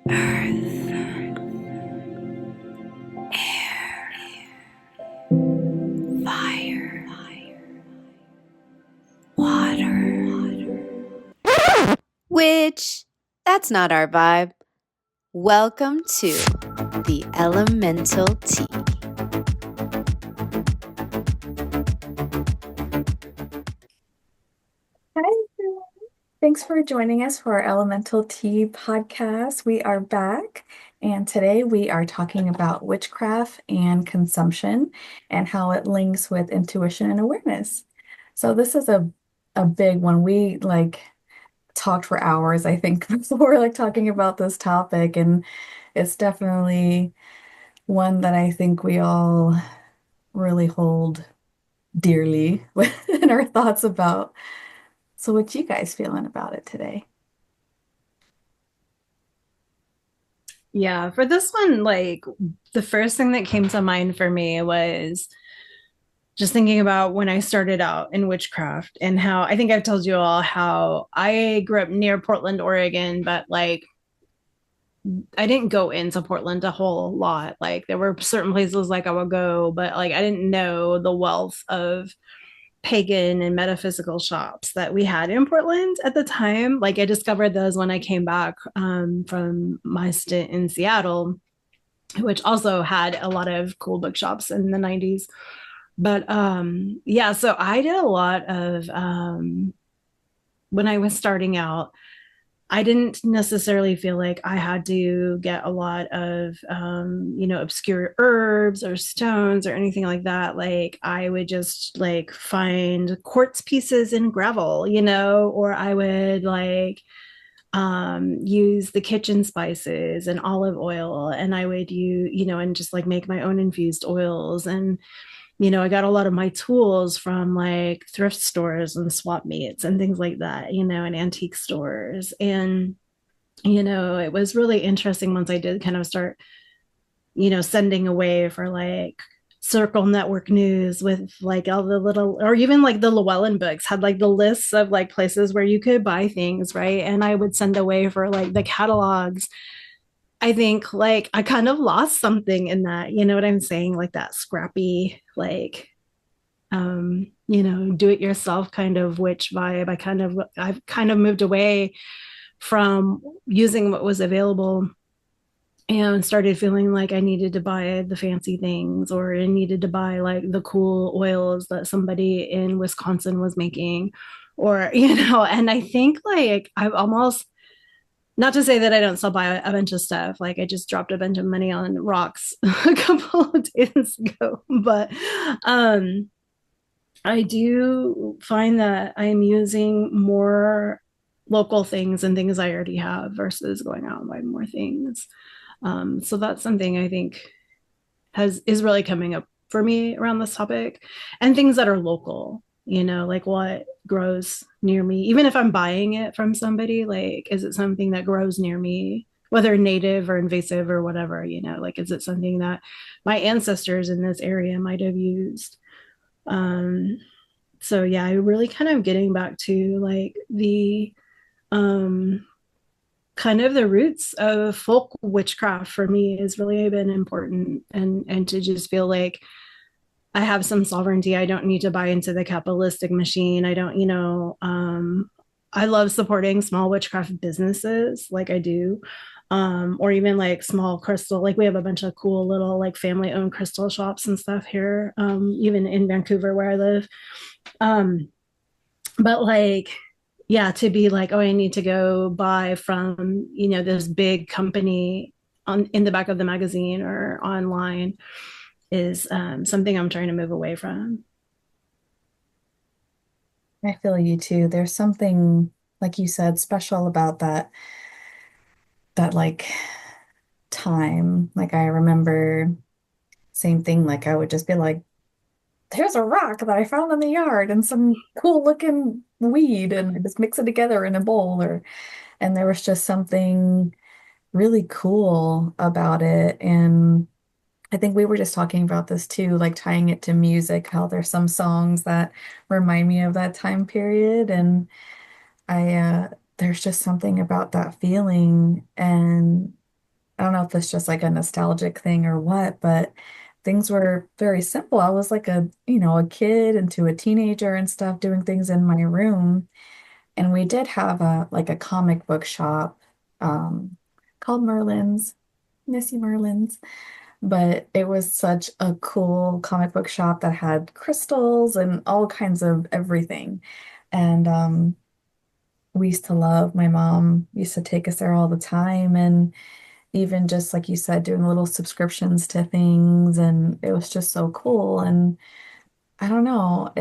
earth, air, fire, water. Which, that's not our vibe. Welcome to the Elemental Tea. Hi, everyone. Thanks for joining us for our Elemental Tea podcast. We are back, and today we are talking about witchcraft and consumption and how it links with intuition and awareness. So this is a big one. We talked for hours, I think, before talking about this topic, and it's definitely one that I think we all really hold dearly in our thoughts about. So what you guys feeling about it today? Yeah, for this one, the first thing that came to mind for me was just thinking about when I started out in witchcraft and how I think I've told you all how I grew up near Portland, Oregon, but I didn't go into Portland a whole lot. Like there were certain places like I would go, but like I didn't know the wealth of pagan and metaphysical shops that we had in Portland at the time. Like I discovered those when I came back from my stint in Seattle, which also had a lot of cool bookshops in the 90s. But yeah, so I did a lot of when I was starting out, I didn't necessarily feel like I had to get a lot of obscure herbs or stones or anything like that. Like I would just like find quartz pieces in gravel, or I would use the kitchen spices and olive oil, and I would and just like make my own infused oils. And I got a lot of my tools from like thrift stores and swap meets and things like that, and antique stores. And it was really interesting once I did kind of start sending away for like Circle Network News with like all the little, or even like the Llewellyn books had like the lists of like places where you could buy things, right? And I would send away for like the catalogs. I think like I kind of lost something in that, you know what I'm saying? Like that scrappy, like do it yourself kind of witch vibe. I've kind of moved away from using what was available and started feeling like I needed to buy the fancy things, or I needed to buy like the cool oils that somebody in Wisconsin was making, or, and I think like I've almost, not to say that I don't still buy a bunch of stuff. Like I just dropped a bunch of money on rocks a couple of days ago, but I do find that I'm using more local things and things I already have versus going out and buying more things. So that's something I think has is really coming up for me around this topic, and things that are local. Like what grows near me, even if I'm buying it from somebody. Like, is it something that grows near me, whether native or invasive or whatever? Like, is it something that my ancestors in this area might have used? Um, so yeah, I really kind of getting back to like the um kind of the roots of folk witchcraft for me has really been important, and to just feel like I have some sovereignty. I don't need to buy into the capitalistic machine. I don't, I love supporting small witchcraft businesses like I do. Or even like small crystal, like we have a bunch of cool little like family owned crystal shops and stuff here, even in Vancouver where I live. Um, but like, yeah, to be like, oh, I need to go buy from, this big company on in the back of the magazine or online is something I'm trying to move away from. I feel you too. There's something, like you said, special about that time. Like I remember same thing, like I would just be like, there's a rock that I found in the yard and some cool looking weed and I just mix it together in a bowl or and there was just something really cool about it. And I think we were just talking about this too, like tying it to music, how there's some songs that remind me of that time period. And I there's just something about that feeling. And I don't know if it's just like a nostalgic thing or what, but things were very simple. I was like a kid into a teenager and stuff doing things in my room. And we did have a comic book shop um called Merlin's. Miss you, Merlin's. But it was such a cool comic book shop that had crystals and all kinds of everything. And we used to love, my mom used to take us there all the time. And even just like you said, doing little subscriptions to things. And it was just so cool. And I don't know,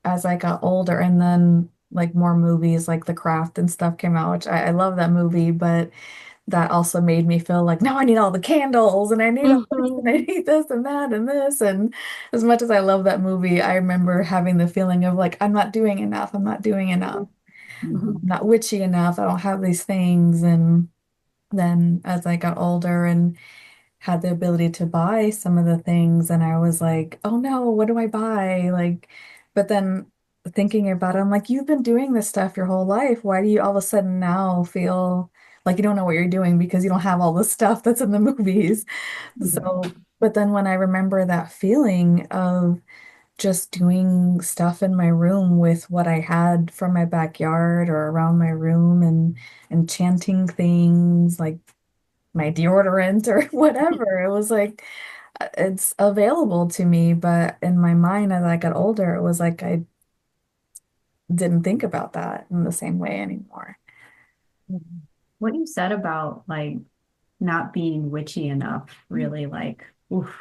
as I got older and then like more movies like The Craft and stuff came out, which I love that movie, but that also made me feel like, now I need all the candles and I need all this and I Mhm. need this and that and this. And as much as I love that movie, I remember having the feeling of like, I'm not doing enough. I'm not doing enough. Mhm. I'm not witchy enough. I don't have these things. And then as I got older and had the ability to buy some of the things, and I was like, oh no, what do I buy? Like, but then thinking about it, I'm like, you've been doing this stuff your whole life. Why do you all of a sudden now feel like you don't know what you're doing because you don't have all the stuff that's in the movies? So, but then when I remember that feeling of just doing stuff in my room with what I had from my backyard or around my room and chanting things like my deodorant or whatever. It was like it's available to me, but in my mind as I got older, it was like I didn't think about that in the same way anymore. What you said about like not being witchy enough really like oof,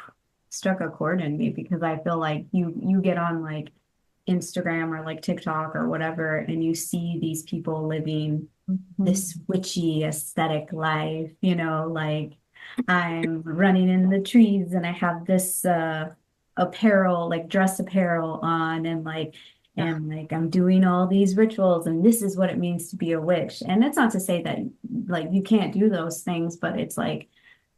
struck a chord in me because I feel like you get on like Instagram or like TikTok or whatever and you see these people living Mhm. this witchy aesthetic life, like I'm running in the trees and I have this apparel, like dress apparel on and I'm doing all these rituals and this is what it means to be a witch. And it's not to say that like you can't do those things, but it's like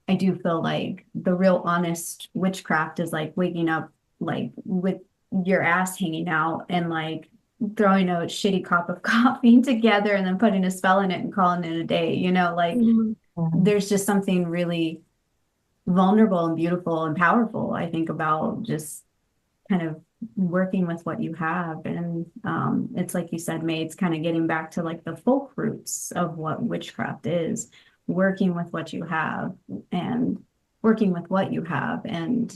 I do feel like the real honest witchcraft is like waking up like with your ass hanging out and like throwing a shitty cup of coffee together and then putting a spell in it and calling it a day, like Mhm. Yeah. there's just something really vulnerable and beautiful and powerful, I think, about just kind of working with what you have. And it's like you said, May, it's kind of getting back to like the folk roots of what witchcraft is, working with what you have and working with what you have. And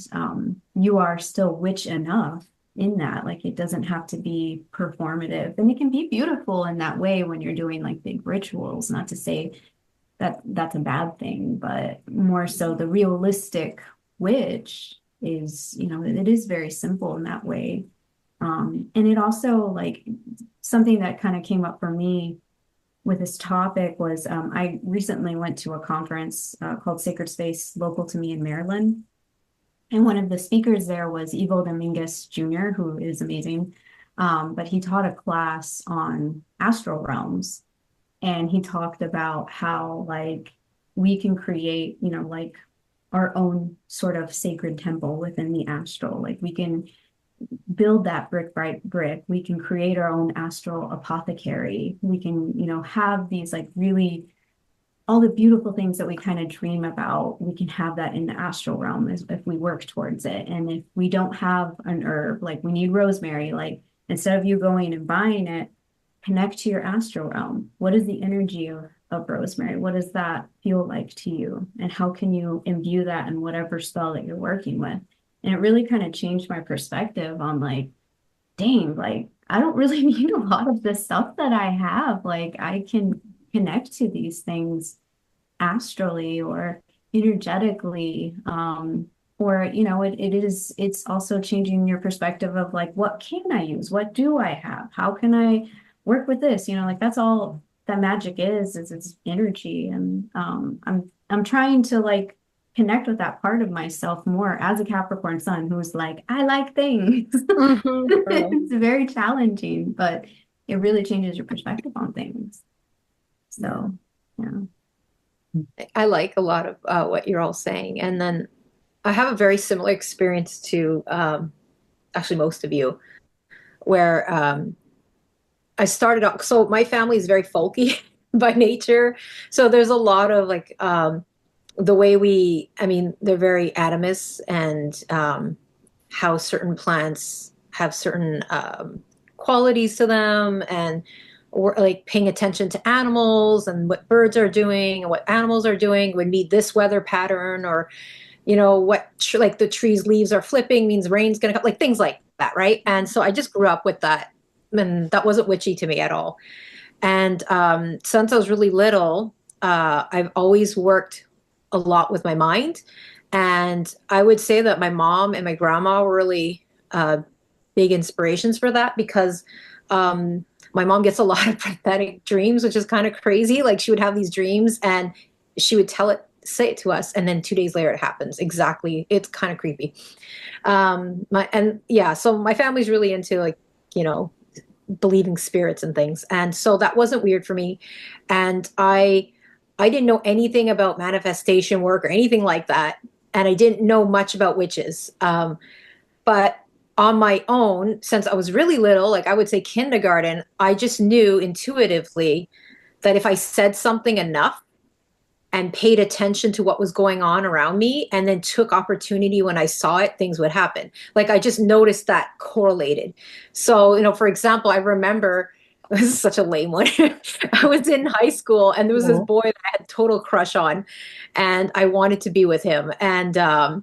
you are still witch enough in that. Like it doesn't have to be performative. And it can be beautiful in that way when you're doing like big rituals, not to say that that's a bad thing, but more so the realistic witch is, it is very simple in that way. And it also like something that kind of came up for me with this topic was I recently went to a conference called Sacred Space local to me in Maryland. And one of the speakers there was Evo Dominguez Jr., who is amazing. But he taught a class on astral realms and he talked about how like we can create like our own sort of sacred temple within the astral, like we can build that brick by brick, we can create our own astral apothecary, we can have these like really all the beautiful things that we kind of dream about, we can have that in the astral realm if we work towards it. And if we don't have an herb, like we need rosemary, like instead of you going and buying it, connect to your astral realm. What is the energy of rosemary? What does that feel like to you? And how can you imbue that in whatever spell that you're working with? And it really kind of changed my perspective on like, dang, like I don't really need a lot of the stuff that I have. Like I can connect to these things astrally or energetically. Or it's also changing your perspective of like what can I use? What do I have? How can I work with this? Like that's all that magic is it's energy. And I'm trying to like connect with that part of myself more as a Capricorn sun who's like, I like things. Mhm. It's very challenging, but it really changes your perspective on things. Yeah. So, yeah. I like a lot of what you're all saying. And then I have a very similar experience to actually most of you, where I started off. So my family is very folky by nature. So there's a lot of like the way I mean, they're very atomist, and how certain plants have certain qualities to them, and or like paying attention to animals and what birds are doing and what animals are doing would meet this weather pattern, or like the trees leaves are flipping means rain's gonna come, like things like that, right? And so I just grew up with that, and that wasn't witchy to me at all. And since I was really little, I've always worked a lot with my mind. And I would say that my mom and my grandma were really big inspirations for that, because my mom gets a lot of prophetic dreams, which is kind of crazy. Like, she would have these dreams and she would say it to us, and then 2 days later it happens exactly. It's kind of creepy. So my family's really into, like, you know, believing spirits and things, and so that wasn't weird for me. And I didn't know anything about manifestation work or anything like that, and I didn't know much about witches. But on my own, since I was really little, like I would say kindergarten, I just knew intuitively that if I said something enough and paid attention to what was going on around me, and then took opportunity when I saw it, things would happen. Like, I just noticed that correlated. So, for example, I remember, this is such a lame one. I was in high school and there was this boy that I had total crush on, and I wanted to be with him. And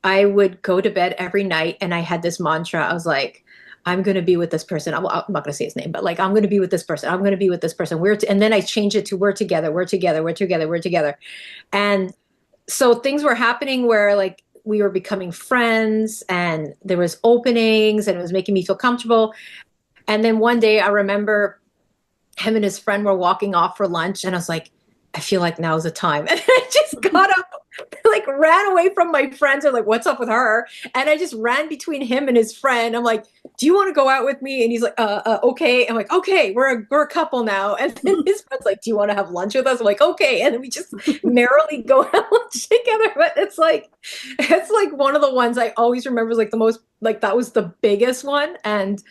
I would go to bed every night and I had this mantra. I was like, I'm going to be with this person. I'm not going to say his name, but like, I'm going to be with this person. I'm going to be with this person. And then I changed it to we're together, we're together, we're together, we're together. And so things were happening where, like, we were becoming friends and there was openings and it was making me feel comfortable. And then one day I remember him and his friend were walking off for lunch, and I was like, I feel like now's the time. And I just got up, like ran away from my friends, and like, what's up with her? And I just ran between him and his friend. I'm like, do you want to go out with me? And he's like, okay. I'm like, okay, we're a couple now. And then his friend's like, do you want to have lunch with us? I'm like, okay. And then we just merrily go have lunch together. But it's like one of the ones I always remember is like the most, like, that was the biggest one. And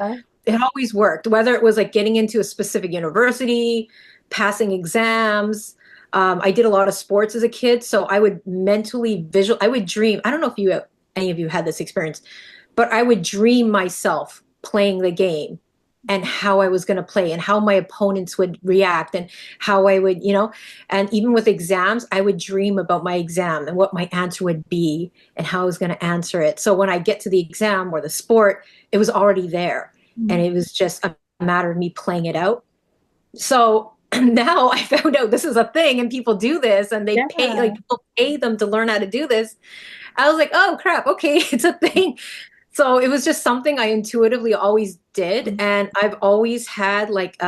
it always worked, whether it was like getting into a specific university, passing exams. I did a lot of sports as a kid, so I would mentally I would dream. I don't know if any of you had this experience, but I would dream myself playing the game and how I was going to play and how my opponents would react and how I would, and even with exams, I would dream about my exam and what my answer would be and how I was going to answer it. So when I get to the exam or the sport, it was already there. And it was just a matter of me playing it out. So now I found out this is a thing and people do this, and they people pay them to learn how to do this. I was like, oh crap, okay, it's a thing. So it was just something I intuitively always did. And I've always had, like,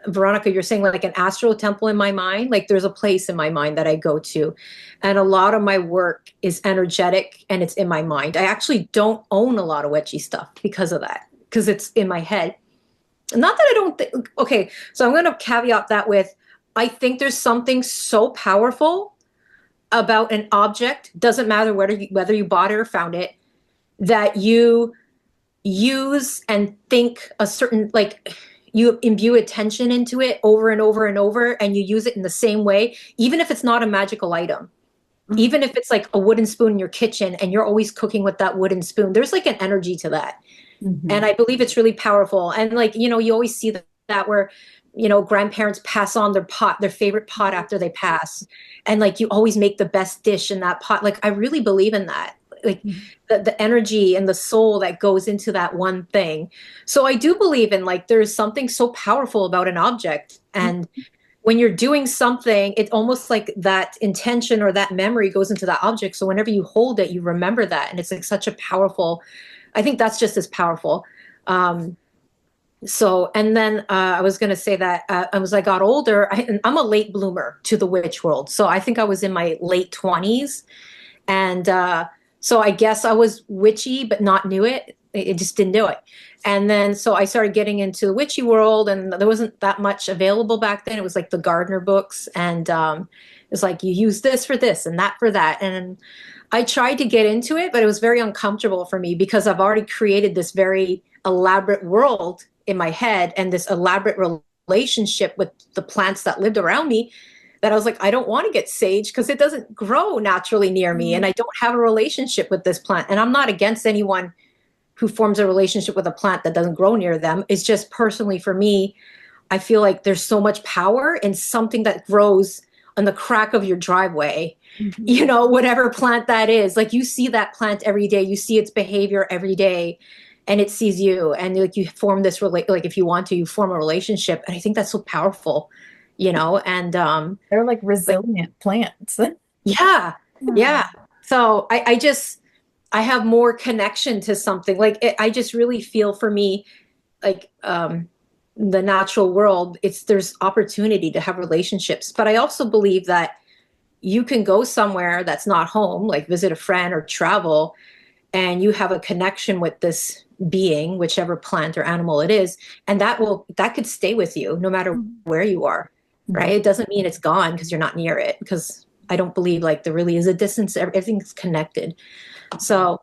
Veronica, you're saying, like, an astral temple in my mind. Like, there's a place in my mind that I go to, and a lot of my work is energetic and it's in my mind. I actually don't own a lot of witchy stuff because of that, because it's in my head. Not that I don't think, okay, so I'm going to caveat that with, I think there's something so powerful about an object, doesn't matter whether you bought it or found it, that you use and think a certain, like, you imbue attention into it over and over and over, and you use it in the same way, even if it's not a magical item. Even if it's like a wooden spoon in your kitchen and you're always cooking with that wooden spoon, there's like an energy to that. And I believe it's really powerful. And, like, you always see that where, grandparents pass on their favorite pot after they pass. And, like, you always make the best dish in that pot. Like, I really believe in that, like the energy and the soul that goes into that one thing. So I do believe in, like, there's something so powerful about an object. And when you're doing something, it's almost like that intention or that memory goes into that object. So whenever you hold it, you remember that. And it's like such a powerful, I think that's just as powerful. And then I was going to say that as I got older, I'm a late bloomer to the witch world. So I think I was in my late 20s. And so I guess I was witchy, but not knew it. It just didn't do it. And then so I started getting into the witchy world, and there wasn't that much available back then. It was like the Gardner books. And it's like, you use this for this and that for that. And I tried to get into it, but it was very uncomfortable for me because I've already created this very elaborate world in my head and this elaborate relationship with the plants that lived around me, that I was like, I don't want to get sage because it doesn't grow naturally near me, and I don't have a relationship with this plant. And I'm not against anyone who forms a relationship with a plant that doesn't grow near them. It's just personally for me, I feel like there's so much power in something that grows on the crack of your driveway. You know, whatever plant that is, like you see that plant every day, you see its behavior every day, and it sees you, and like you form this like if you want to, you form a relationship, and I think that's so powerful, you know. And They're like resilient plants. yeah, yeah. So I have more connection to something like I just really feel for me like the natural world, there's opportunity to have relationships, but I also believe that you can go somewhere that's not home, like visit a friend or travel, and you have a connection with this being, whichever plant or animal it is, and that could stay with you no matter where you are, right? It doesn't mean it's gone because you're not near it, because I don't believe like there really is a distance. Everything's connected. So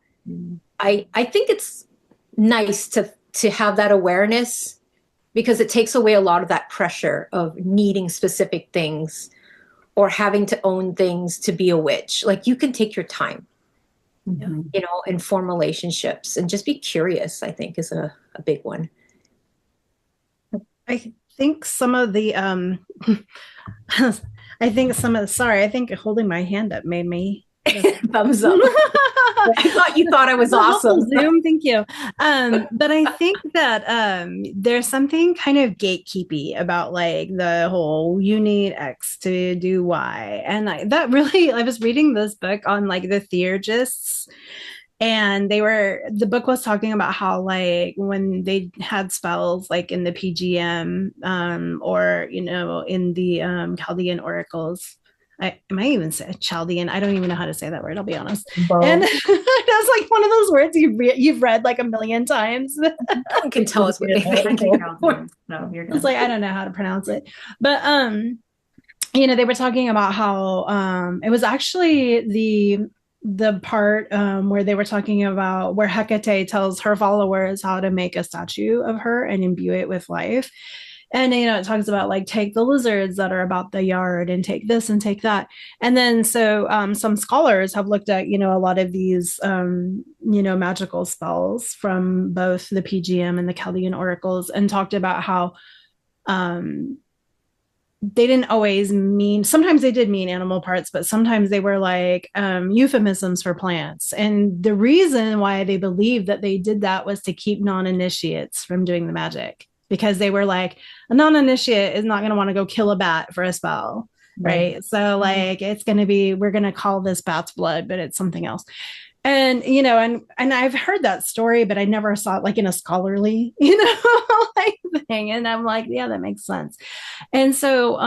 I think it's nice to have that awareness, because it takes away a lot of that pressure of needing specific things or having to own things to be a witch. Like you can take your time, you know, and form relationships and just be curious, I think is a big one. I think some of the I think holding my hand up made me thumbs up. You thought I was awesome. Zoom, thank you. But I think that there's something kind of gatekeepy about like the whole you need X to do Y. And I was reading this book on like the theurgists, and the book was talking about how like when they had spells like in the PGM or you know in the Chaldean oracles. I might even say Chaldean. I don't even know how to say that word. I'll be honest. Both. And that's like one of those words you've read like a million times. You can tell us what they think. No, you're good. It's like I don't know how to pronounce it, but you know, they were talking about how it was actually the part where they were talking about where Hecate tells her followers how to make a statue of her and imbue it with life. And, you know, it talks about like, take the lizards that are about the yard and take this and take that. And then so some scholars have looked at, you know, a lot of these, you know, magical spells from both the PGM and the Chaldean oracles and talked about how they didn't always mean, sometimes they did mean animal parts, but sometimes they were like euphemisms for plants. And the reason why they believed that they did that was to keep non-initiates from doing the magic. Because they were like, a non-initiate is not going to want to go kill a bat for a spell, right? So like, it's going to be, we're going to call this bat's blood, but it's something else. And, you know, and I've heard that story, but I never saw it like in a scholarly, you know, like thing. And I'm like, yeah, that makes sense. And so,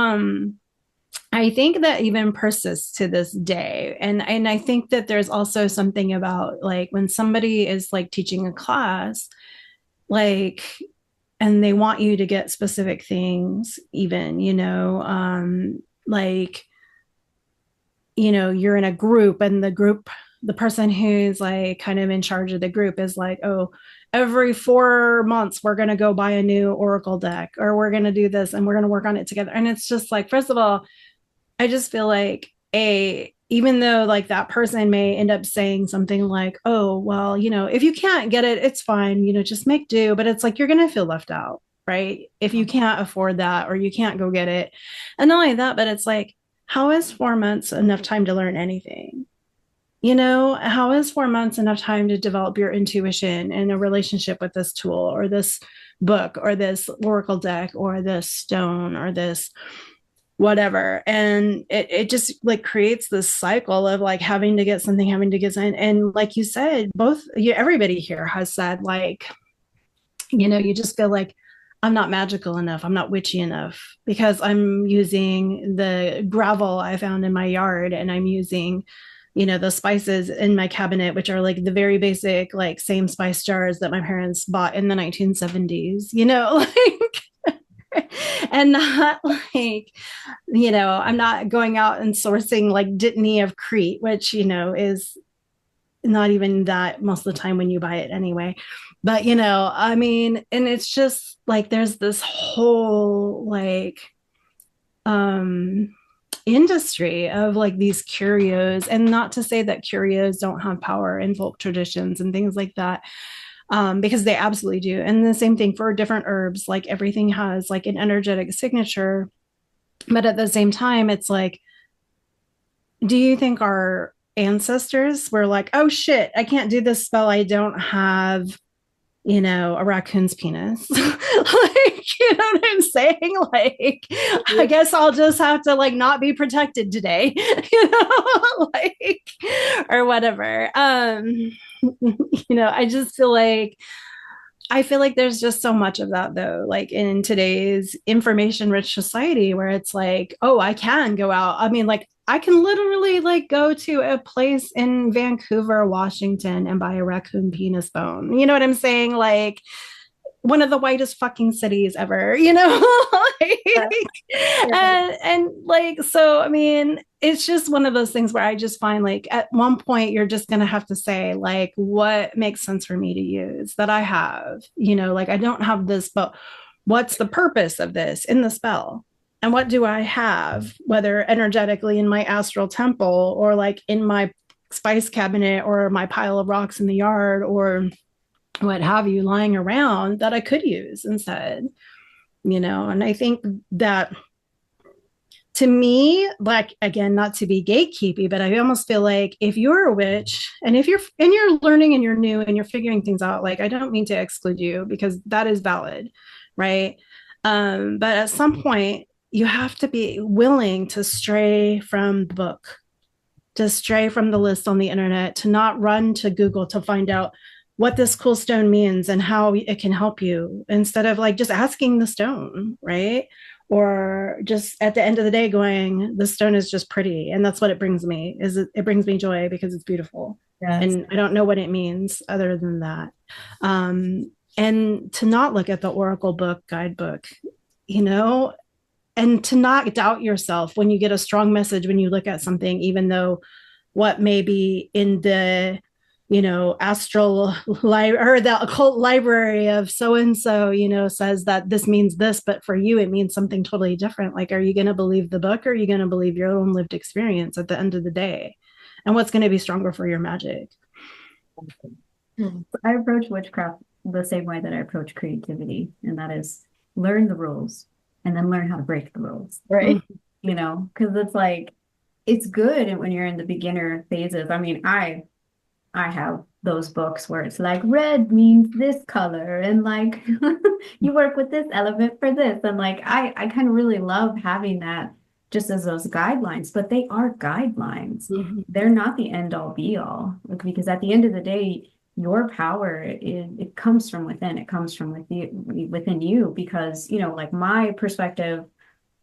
I think that even persists to this day. And I think that there's also something about like when somebody is like teaching a class, like, and they want you to get specific things, even, you know, like, you know, you're in a group and the person who's like kind of in charge of the group is like, oh, every 4 months, we're going to go buy a new Oracle deck, or we're going to do this and we're going to work on it together. And it's just like, first of all, I just feel like even though like that person may end up saying something like, oh, well, you know, if you can't get it, it's fine, you know, just make do. But it's like, you're going to feel left out, right? If you can't afford that or you can't go get it. And not only that, but it's like, how is 4 months enough time to learn anything? You know, how is 4 months enough time to develop your intuition and a relationship with this tool or this book or this Oracle deck or this stone or this whatever? And it just like creates this cycle of like having to get something. And like you said, everybody here has said like, you know, you just feel like I'm not magical enough. I'm not witchy enough because I'm using the gravel I found in my yard, and I'm using, you know, the spices in my cabinet, which are like the very basic, like same spice jars that my parents bought in the 1970s, you know, like, and not like, you know, I'm not going out and sourcing like Dittany of Crete, which, you know, is not even that most of the time when you buy it anyway. But, you know, I mean, and it's just like, there's this whole like, industry of like these curios, and not to say that curios don't have power in folk traditions and things like that, because they absolutely do. And the same thing for different herbs, like everything has like an energetic signature. But at the same time, it's like, do you think our ancestors were like, oh shit, I can't do this spell, I don't have, a raccoon's penis? Like, you know what I'm saying? Like, I guess I'll just have to like not be protected today, like, or whatever. I just feel like there's just so much of that though, like in today's information rich society where it's like, oh, I can go out. I mean, like I can literally like go to a place in Vancouver, Washington and buy a raccoon penis bone. You know what I'm saying? Like one of the whitest fucking cities ever, like, and like, so, I mean, it's just one of those things where I just find like at one point, you're just going to have to say like, what makes sense for me to use that I have, like I don't have this, but what's the purpose of this in the spell? And what do I have, whether energetically in my astral temple or like in my spice cabinet or my pile of rocks in the yard or what have you lying around that I could use instead, and I think that to me, like, again, not to be gatekeepy, but I almost feel like if you're a witch and if you're learning and you're new and you're figuring things out, like, I don't mean to exclude you because that is valid. Right. But at some point you have to be willing to stray from the book, to stray from the list on the internet, to not run to Google to find out what this cool stone means and how it can help you, instead of like just asking the stone, right? Or just at the end of the day going, the stone is just pretty. And that's what it brings me, is it brings me joy because it's beautiful. Yes. And I don't know what it means other than that. And to not look at the Oracle book, guidebook, and to not doubt yourself when you get a strong message, when you look at something, even though what may be in the astral or the occult library of so-and-so, says that this means this, but for you, it means something totally different. Like, are you going to believe the book or are you going to believe your own lived experience at the end of the day? And what's going to be stronger for your magic? I approach witchcraft the same way that I approach creativity. And that is learn the rules and then learn how to break the rules. Right. Because it's like, it's good when you're in the beginner phases. I mean, I have those books where it's like red means this color and like you work with this element for this. And like, I kind of really love having that just as those guidelines, but they are guidelines. Mm-hmm. They're not the end all be all, because at the end of the day, your power, it comes from within. It comes from within you, because, like my perspective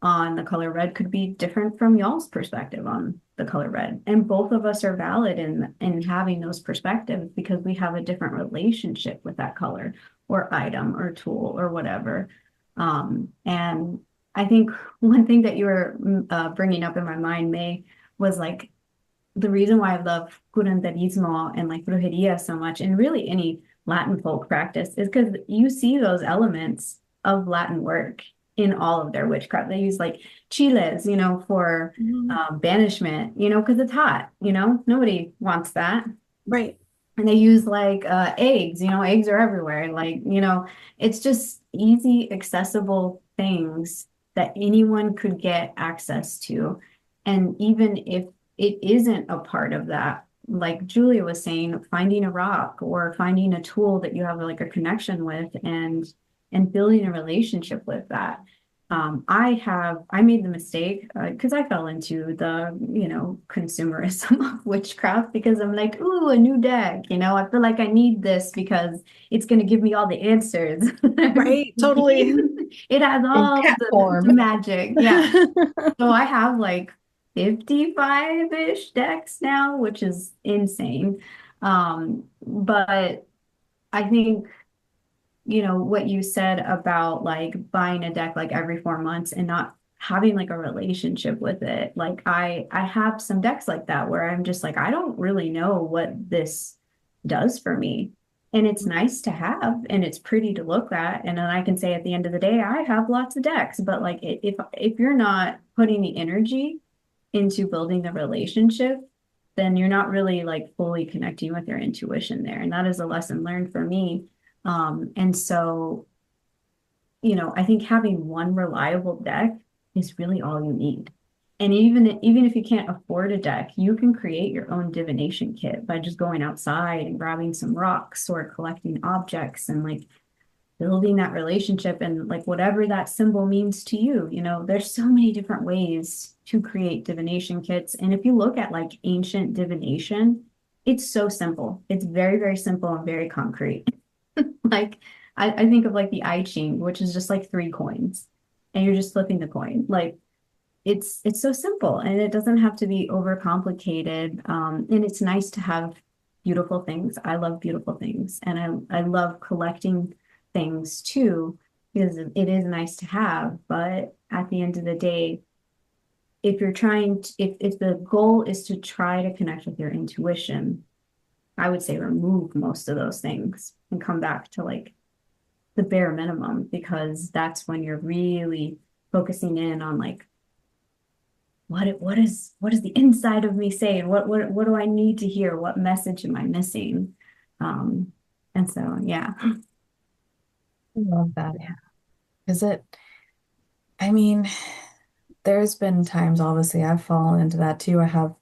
on the color red could be different from y'all's perspective on the color red. And both of us are valid in having those perspectives because we have a different relationship with that color or item or tool or whatever. And I think one thing that you were bringing up in my mind, May, was like the reason why I love curanderismo and like brujeria so much, and really any Latin folk practice, is because you see those elements of Latin work in all of their witchcraft. They use like chiles, for banishment, because it's hot, nobody wants that. Right. And they use like eggs, eggs are everywhere. Like, it's just easy, accessible things that anyone could get access to. And even if it isn't a part of that, like Julia was saying, finding a rock or finding a tool that you have like a connection with and building a relationship with that. I made the mistake because I fell into the, consumerism of witchcraft, because I'm like, ooh, a new deck, I feel like I need this because it's going to give me all the answers. Right. Totally. It has all the magic. Yeah. So I have like 55-ish decks now, which is insane. But I think, what you said about like buying a deck like every 4 months and not having like a relationship with it. Like I have some decks like that where I'm just like, I don't really know what this does for me. And it's nice to have, and it's pretty to look at. And then I can say at the end of the day, I have lots of decks, but like if you're not putting the energy into building the relationship, then you're not really like fully connecting with your intuition there. And that is a lesson learned for me. And so, I think having one reliable deck is really all you need. And even if you can't afford a deck, you can create your own divination kit by just going outside and grabbing some rocks or collecting objects and like building that relationship and like whatever that symbol means to you. There's so many different ways to create divination kits. And if you look at like ancient divination, it's so simple. It's very, very simple and very concrete. Like I think of like the I Ching, which is just like 3 coins and you're just flipping the coin. Like it's so simple and it doesn't have to be overcomplicated. And it's nice to have beautiful things. I love beautiful things and I love collecting things too, because it is nice to have. But at the end of the day, if you're trying to, if the goal is to try to connect with your intuition, I would say remove most of those things and come back to like the bare minimum, because that's when you're really focusing in on like what is the inside of me saying? What do I need to hear? What message am I missing? And so yeah. I love that. Is it, I mean, there's been times obviously I've fallen into that too. I have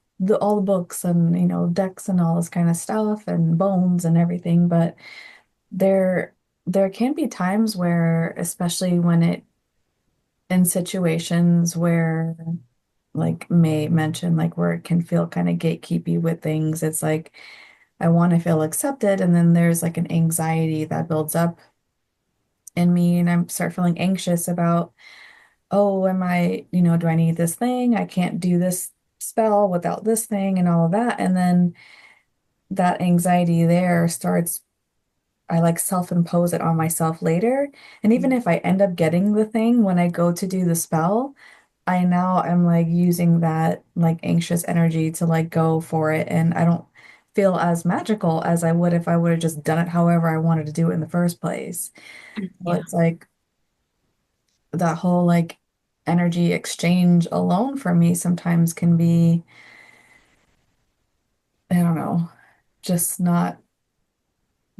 all the books and decks and all this kind of stuff and bones and everything, but there there can be times where, especially when it in situations where, like May mentioned, like where it can feel kind of gatekeepy with things, it's like I want to feel accepted, and then there's like an anxiety that builds up in me, and I start feeling anxious about, oh, do I need this thing? I can't do this spell without this thing and all of that. And then that anxiety there starts, I like self-impose it on myself later. And even if I end up getting the thing when I go to do the spell, I now am like using that like anxious energy to like go for it. And I don't feel as magical as I would if I would have just done it however I wanted to do it in the first place. So Yeah. it's like that whole like energy exchange alone for me sometimes can be, I don't know, just not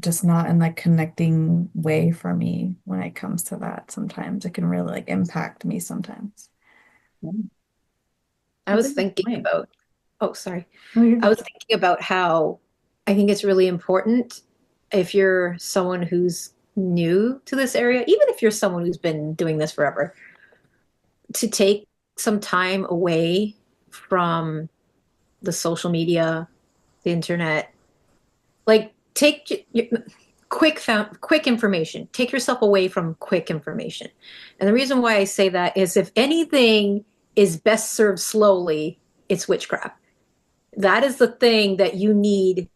in like connecting way for me when it comes to that. Sometimes it can really like impact me sometimes. I That's a was good thinking point. about, oh, sorry. Oh, you're I good. was thinking about how I think it's really important if you're someone who's new to this area, even if you're someone who's been doing this forever, to take some time away from the social media, the internet. Like quick information. Take yourself away from quick information. And the reason why I say that is if anything is best served slowly, it's witchcraft. That is the thing that you need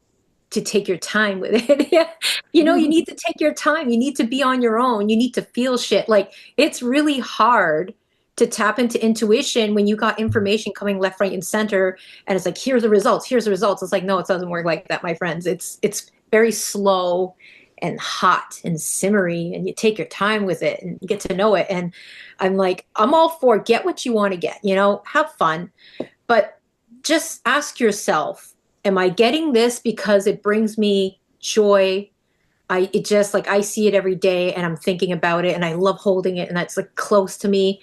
to take your time with it. Yeah. You need to take your time. You need to be on your own. You need to feel shit. Like it's really hard to tap into intuition when you got information coming left, right, and center. And it's like, here's the results. Here's the results. It's like, no, it doesn't work like that, my friends. It's very slow and hot and simmery, and you take your time with it and you get to know it. And I'm like, I'm all for get what you want to get, have fun. But just ask yourself, am I getting this because it brings me joy? It just like I see it every day and I'm thinking about it and I love holding it and that's like close to me.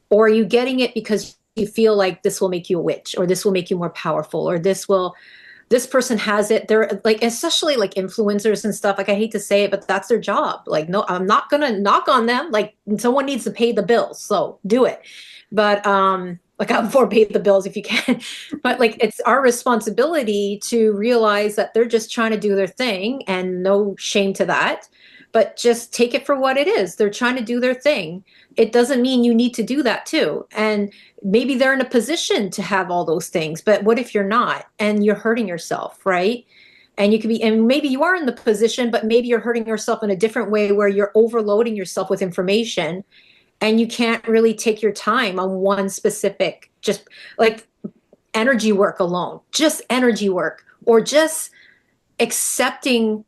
Or are you getting it because you feel like this will make you a witch or this will make you more powerful or this person has it. They're like, especially like influencers and stuff. Like I hate to say it, but that's their job. Like, no, I'm not gonna knock on them. Like someone needs to pay the bills, so do it. But like I'm for pay the bills if you can. But like it's our responsibility to realize that they're just trying to do their thing and no shame to that. But just take it for what it is. They're trying to do their thing. It doesn't mean you need to do that too. And maybe they're in a position to have all those things, but what if you're not and you're hurting yourself, right? And you could be, and maybe you are in the position, but maybe you're hurting yourself in a different way where you're overloading yourself with information and you can't really take your time on one specific, just like energy work alone, just energy work, or just accepting,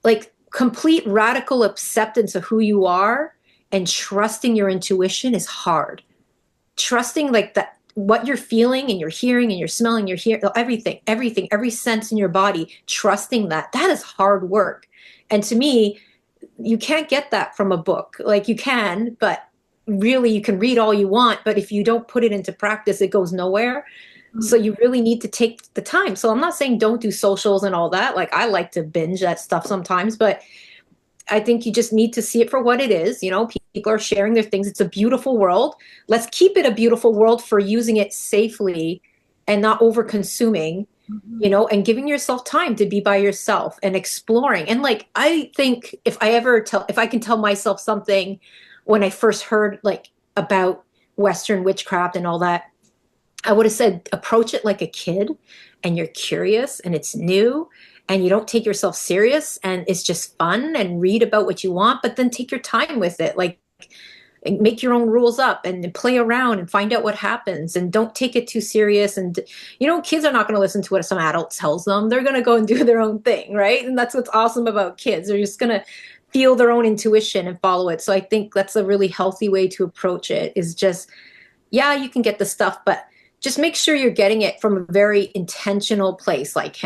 like complete radical acceptance of who you are and trusting your intuition is hard. Trusting like that what you're feeling and you're hearing and you're smelling, you're hearing everything, every sense in your body, trusting that is hard work. And to me, you can't get that from a book. Like you can, but really you can read all you want, but if you don't put it into practice, it goes nowhere. So you really need to take the time. So I'm not saying don't do socials and all that. Like I like to binge that stuff sometimes, but I think you just need to see it for what it is. You know, people are sharing their things. It's a beautiful world. Let's keep it a beautiful world for using it safely and not over consuming, you know, and giving yourself time to be by yourself and exploring. And like, I think if I can tell myself something when I first heard like about Western witchcraft and all that, I would have said, approach it like a kid and you're curious and it's new and you don't take yourself serious and it's just fun and read about what you want, but then take your time with it. Like make your own rules up and play around and find out what happens and don't take it too serious. And, you know, kids are not going to listen to what some adult tells them. They're going to go and do their own thing. Right. And that's what's awesome about kids. They're just going to feel their own intuition and follow it. So I think that's a really healthy way to approach it is just, yeah, you can get the stuff, but just make sure you're getting it from a very intentional place. Like,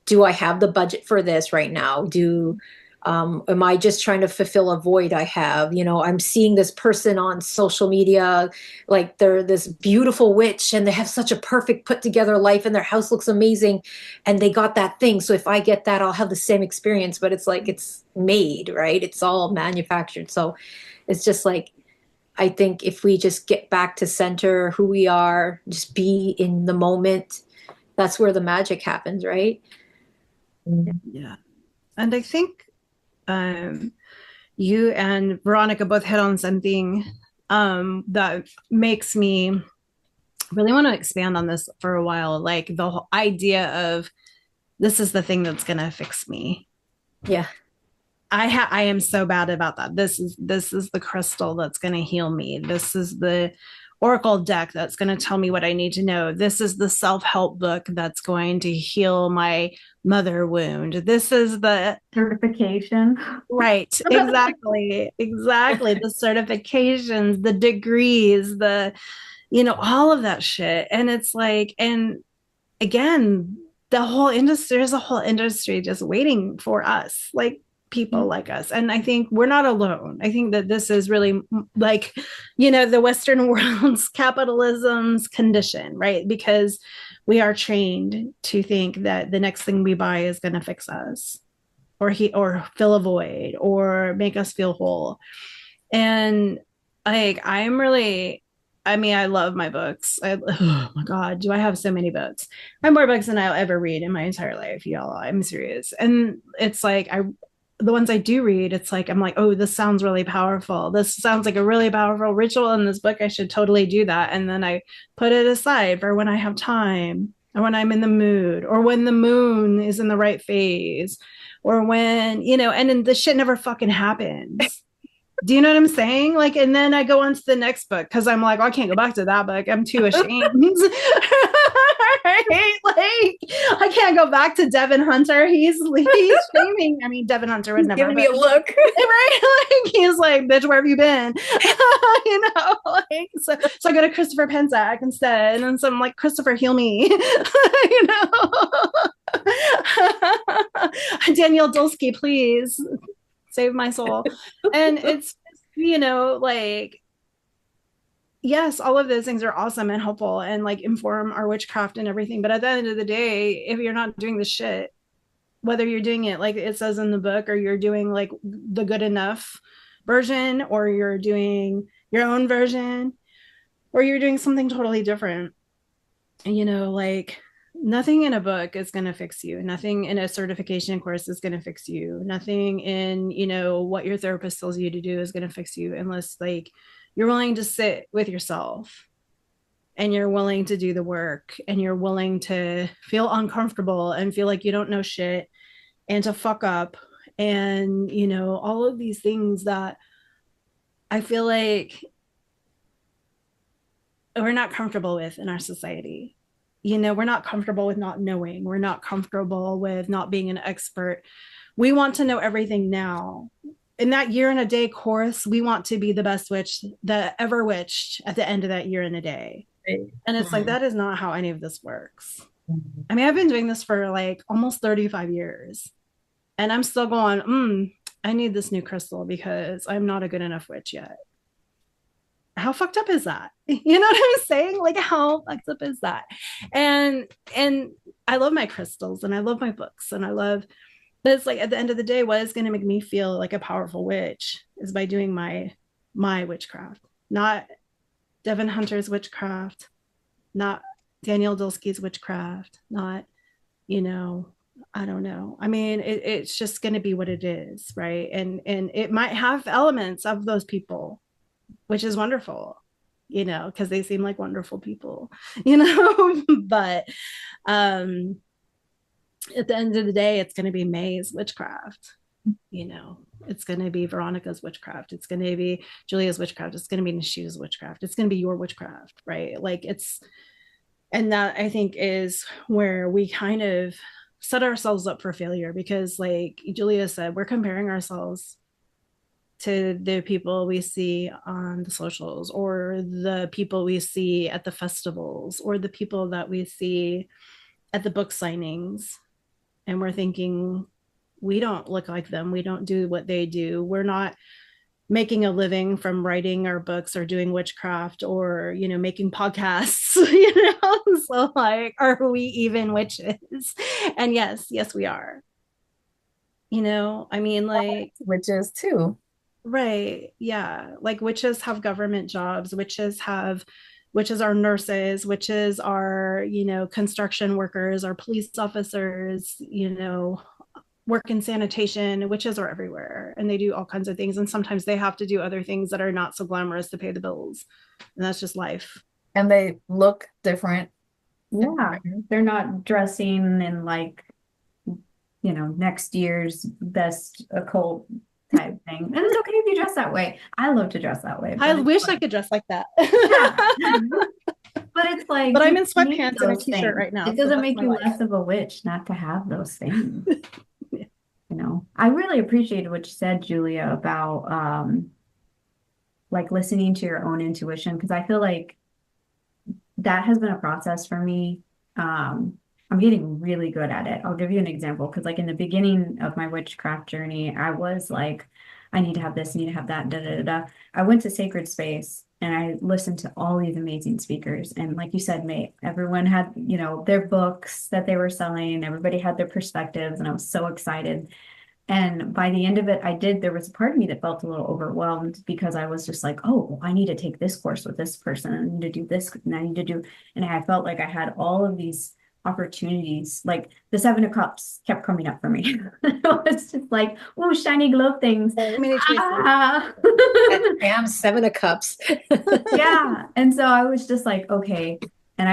do I have the budget for this right now? Am I just trying to fulfill a void I have? You know, I'm seeing this person on social media, like they're this beautiful witch and they have such a perfect put together life and their house looks amazing and they got that thing. So if I get that, I'll have the same experience, but it's like, it's made, right? It's all manufactured. So it's just like, I think if we just get back to center who we are, just be in the moment, that's where the magic happens, right? Yeah. And I think you and Veronica both hit on something that makes me really want to expand on this for a while. Like the whole idea of this is the thing that's going to fix me. Yeah. I am so bad about that. This is the crystal that's going to heal me. This is the oracle deck that's going to tell me what I need to know. This is the self-help book that's going to heal my mother wound. This is the certification. Right. Exactly. The certifications, the degrees, all of that shit. And it's like, and again, there's a whole industry just waiting for us. Like, people like us. And I think we're not alone. I think that this is really like, the Western world's capitalism's condition, right? Because we are trained to think that the next thing we buy is going to fix us or fill a void or make us feel whole. And like, I love my books. Oh my God, do I have so many books? I have more books than I'll ever read in my entire life, y'all. I'm serious. And it's like, the ones I do read, it's like, I'm like, oh, this sounds really powerful. This sounds like a really powerful ritual in this book. I should totally do that. And then I put it aside for when I have time or when I'm in the mood or when the moon is in the right phase or when, and then the shit never fucking happens. Do you know what I'm saying? Like, and then I go on to the next book because I'm like, I can't go back to that book. I'm too ashamed. Right? Like, I can't go back to Devin Hunter. He's shaming. I mean, Devin Hunter would never giving me a look. Right? Like, he's like, bitch, where have you been? Like, so I go to Christopher Penczak instead. And so I'm like, Christopher, heal me. Danielle Dulski, please save my soul. And it's, like, yes, all of those things are awesome and helpful and like inform our witchcraft and everything. But at the end of the day, if you're not doing the shit, whether you're doing it like it says in the book, or you're doing like the good enough version, or you're doing your own version, or you're doing something totally different, like, nothing in a book is going to fix you. Nothing in a certification course is going to fix you. Nothing in, what your therapist tells you to do is going to fix you, unless like you're willing to sit with yourself and you're willing to do the work and you're willing to feel uncomfortable and feel like you don't know shit and to fuck up and, all of these things that I feel like we're not comfortable with in our society. We're not comfortable with not knowing. We're not comfortable with not being an expert. We want to know everything now. In that year and a day course, we want to be the best witch that ever witched at the end of that year and a day. And it's like, that is not how any of this works. I mean, I've been doing this for like almost 35 years, and I'm still going, I need this new crystal because I'm not a good enough witch yet. How fucked up is that? You know what I'm saying? Like, how fucked up is that? And I love my crystals and I love my books and I love, but it's like at the end of the day, what is going to make me feel like a powerful witch is by doing my witchcraft, not Devin Hunter's witchcraft, not Daniel Dulsky's witchcraft, not, I don't know. I mean, it's just going to be what it is, right? And it might have elements of those people, which is wonderful, because they seem like wonderful people, but at the end of the day, it's going to be May's witchcraft. It's going to be Veronica's witchcraft. It's going to be Julia's witchcraft. It's going to be Nishu's witchcraft. It's going to be your witchcraft, right? Like and that I think is where we kind of set ourselves up for failure, because like Julia said, we're comparing ourselves to the people we see on the socials, or the people we see at the festivals, or the people that we see at the book signings. And we're thinking, we don't look like them. We don't do what they do. We're not making a living from writing our books or doing witchcraft or, making podcasts, so like, are we even witches? And yes, we are. I mean, like, Witches too. right. Yeah. Like witches have government jobs, witches are nurses, witches are, construction workers, are police officers, work in sanitation. Witches are everywhere and they do all kinds of things. And sometimes they have to do other things that are not so glamorous to pay the bills. And that's just life. And they look different. Yeah, they're not dressing in like, next year's best occult type thing. And it's okay if you dress that way. I love to dress that way. I wish I could dress like that. But it's like, but I'm in sweatpants and a t-shirt right now. It doesn't make you less of a witch not to have those things. Yeah. I really appreciated what you said, Julia, about like listening to your own intuition, because I feel like that has been a process for me. I'm getting really good at it. I'll give you an example, because like in the beginning of my witchcraft journey, I was like, I need to have this, I need to have that, da da da da. I went to Sacred Space and I listened to all these amazing speakers. And like you said, mate, everyone had, their books that they were selling. Everybody had their perspectives, and I was so excited. And by the end of it, there was a part of me that felt a little overwhelmed, because I was just like, oh, I need to take this course with this person. I need to do this, and I need to do, and I felt like I had all of these opportunities. Like the Seven of Cups kept coming up for me. It was just like, oh, shiny glow things. Damn, Seven of Cups. Yeah. And so I was just like, okay. And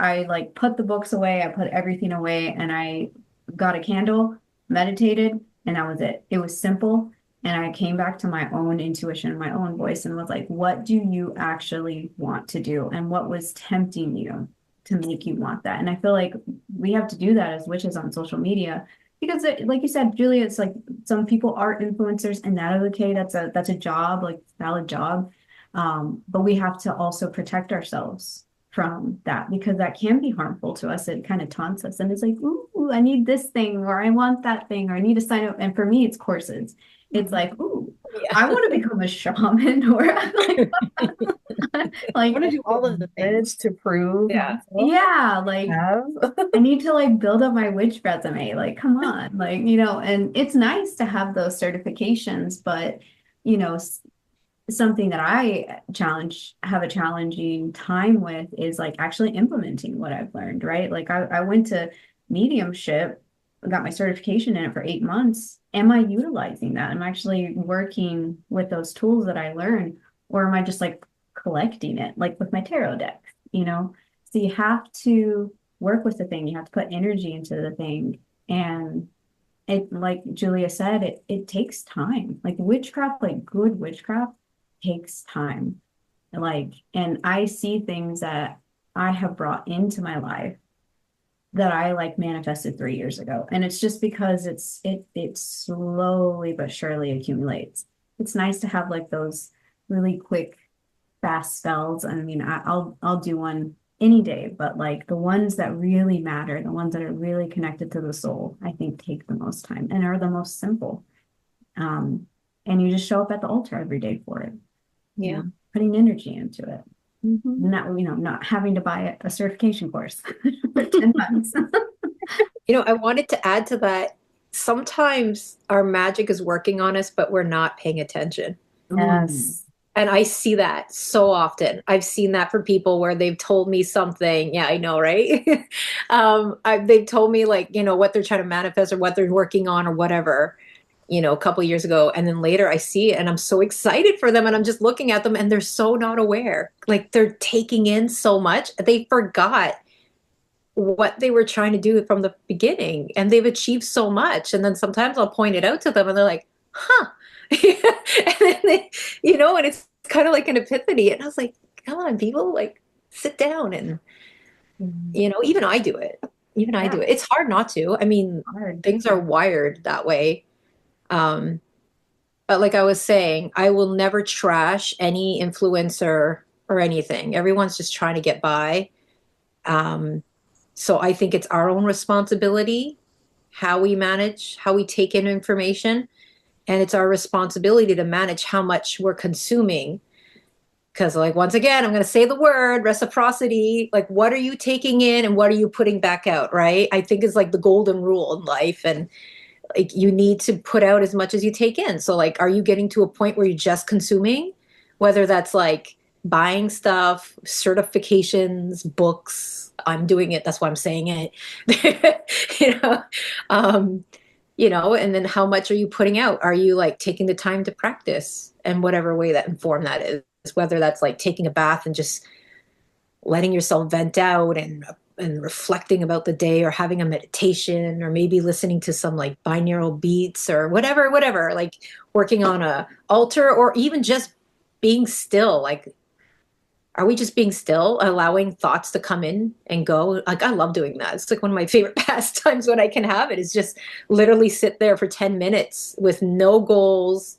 I like put the books away. I put everything away, and I got a candle, meditated, and that was it. It was simple. And I came back to my own intuition, my own voice, and was like, what do you actually want to do? And what was tempting you to make you want that? And I feel like we have to do that as witches on social media, because like you said, Julia, it's like some people are influencers, and that is okay. That's a job, like valid job. But we have to also protect ourselves from that, because that can be harmful to us. It kind of taunts us, and it's like, ooh, I need this thing, or I want that thing, or I need to sign up. And for me, it's courses. It's like, ooh, yeah. I want to become a shaman, or like, I want to do all of the things to prove. Yeah, like I need to like build up my witch resume. Like, come on, like, and it's nice to have those certifications, but something that I have a challenging time with is like actually implementing what I've learned, right? Like I went to mediumship, got my certification in it for 8 months. Am I utilizing that? Am I actually working with those tools that I learned? Or am I just like collecting it, like with my tarot deck, So you have to work with the thing. You have to put energy into the thing. And it, like Julia said, it takes time. Like witchcraft, like good witchcraft takes time. And I see things that I have brought into my life that I like manifested 3 years ago. And it's just because it slowly but surely accumulates. It's nice to have like those really quick fast spells. I mean, I'll do one any day, but like the ones that really matter, the ones that are really connected to the soul, I think take the most time and are the most simple. And you just show up at the altar every day for it. Yeah. You know, putting energy into it. Mhm. Not having to buy a certification course for 10 bucks. I wanted to add to that. Sometimes our magic is working on us, but we're not paying attention. Yes. And I see that so often. I've seen that for people where they've told me something. Yeah, I know, right? They've told me like, what they're trying to manifest or what they're working on or whatever, a couple of years ago. And then later I see it and I'm so excited for them. And I'm just looking at them and they're so not aware. Like they're taking in so much. They forgot what they were trying to do from the beginning and they've achieved so much. And then sometimes I'll point it out to them and they're like, huh. And then and it's kind of like an epiphany. And I was like, come on, people, like sit down and, even I do it. Even I do it. It's hard not to. I mean, things are wired that way. But like I was saying, I will never trash any influencer or anything. Everyone's just trying to get by. So I think it's our own responsibility, how we manage, how we take in information. And it's our responsibility to manage how much we're consuming. Because like, once again, I'm going to say the word reciprocity. Like, what are you taking in and what are you putting back out, right? I think it's like the golden rule in life. And like, you need to put out as much as you take in. So like, are you getting to a point where you're just consuming? Whether that's like buying stuff, certifications, books. I'm doing it. That's why I'm saying it. And then how much are you putting out? Are you like taking the time to practice and whatever way that inform that is, whether that's like taking a bath and just letting yourself vent out and reflecting about the day or having a meditation or maybe listening to some like binaural beats or whatever, like working on a altar or even just being still. Like, are we just being still, allowing thoughts to come in and go? Like, I love doing that. It's like one of my favorite pastimes when I can have it is just literally sit there for 10 minutes with no goals,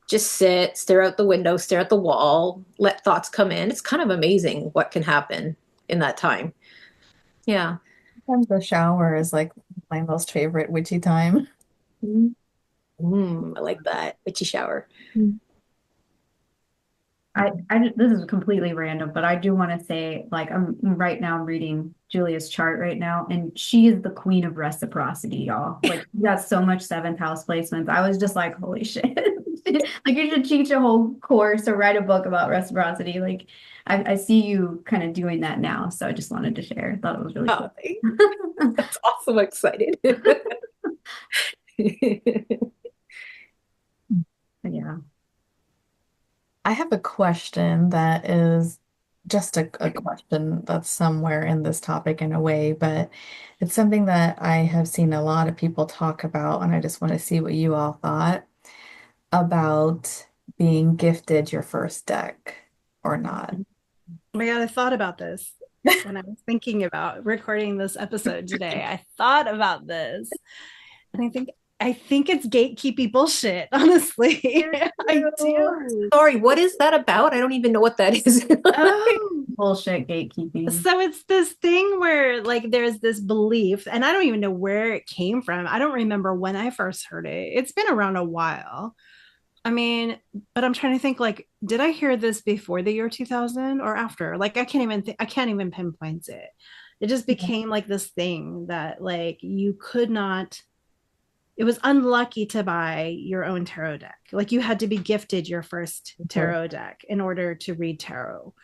just sit, stare out the window, stare at the wall, let thoughts come in. It's kind of amazing what can happen in that time. Yeah. Sometimes the shower is like my most favorite witchy time. I like that. Witchy shower. This is completely random, but I do want to say, like, I'm right now reading Julia's chart right now, and she is the queen of reciprocity, y'all. Like, she got so much seventh house placements. I was just like, holy shit. Like, you should teach a whole course or write a book about reciprocity. Like, I see you kind of doing that now. So I just wanted to share. I thought it was really cool. That's awesome. I'm excited. Yeah. I have a question that is just a question that's somewhere in this topic in a way, but it's something that I have seen a lot of people talk about, and I just want to see what you all thought about being gifted your first deck or not. Oh my God, I thought about this when I was thinking about recording this episode today. I thought about this, and I think it's gatekeepy bullshit, honestly. I do. Sorry, what is that about? I don't even know what that is. Oh, Bullshit gatekeeping. so it's this thing where like there's this belief, and I don't even know where it came from. I don't remember when I first heard it. It's been around a while. I mean, but I'm trying to think like, did I hear this before the year 2000 or after? Like, I can't even pinpoint it. It just became like this thing that like you could not, it was unlucky to buy your own tarot deck. Like you had to be gifted your first tarot deck in order to read tarot.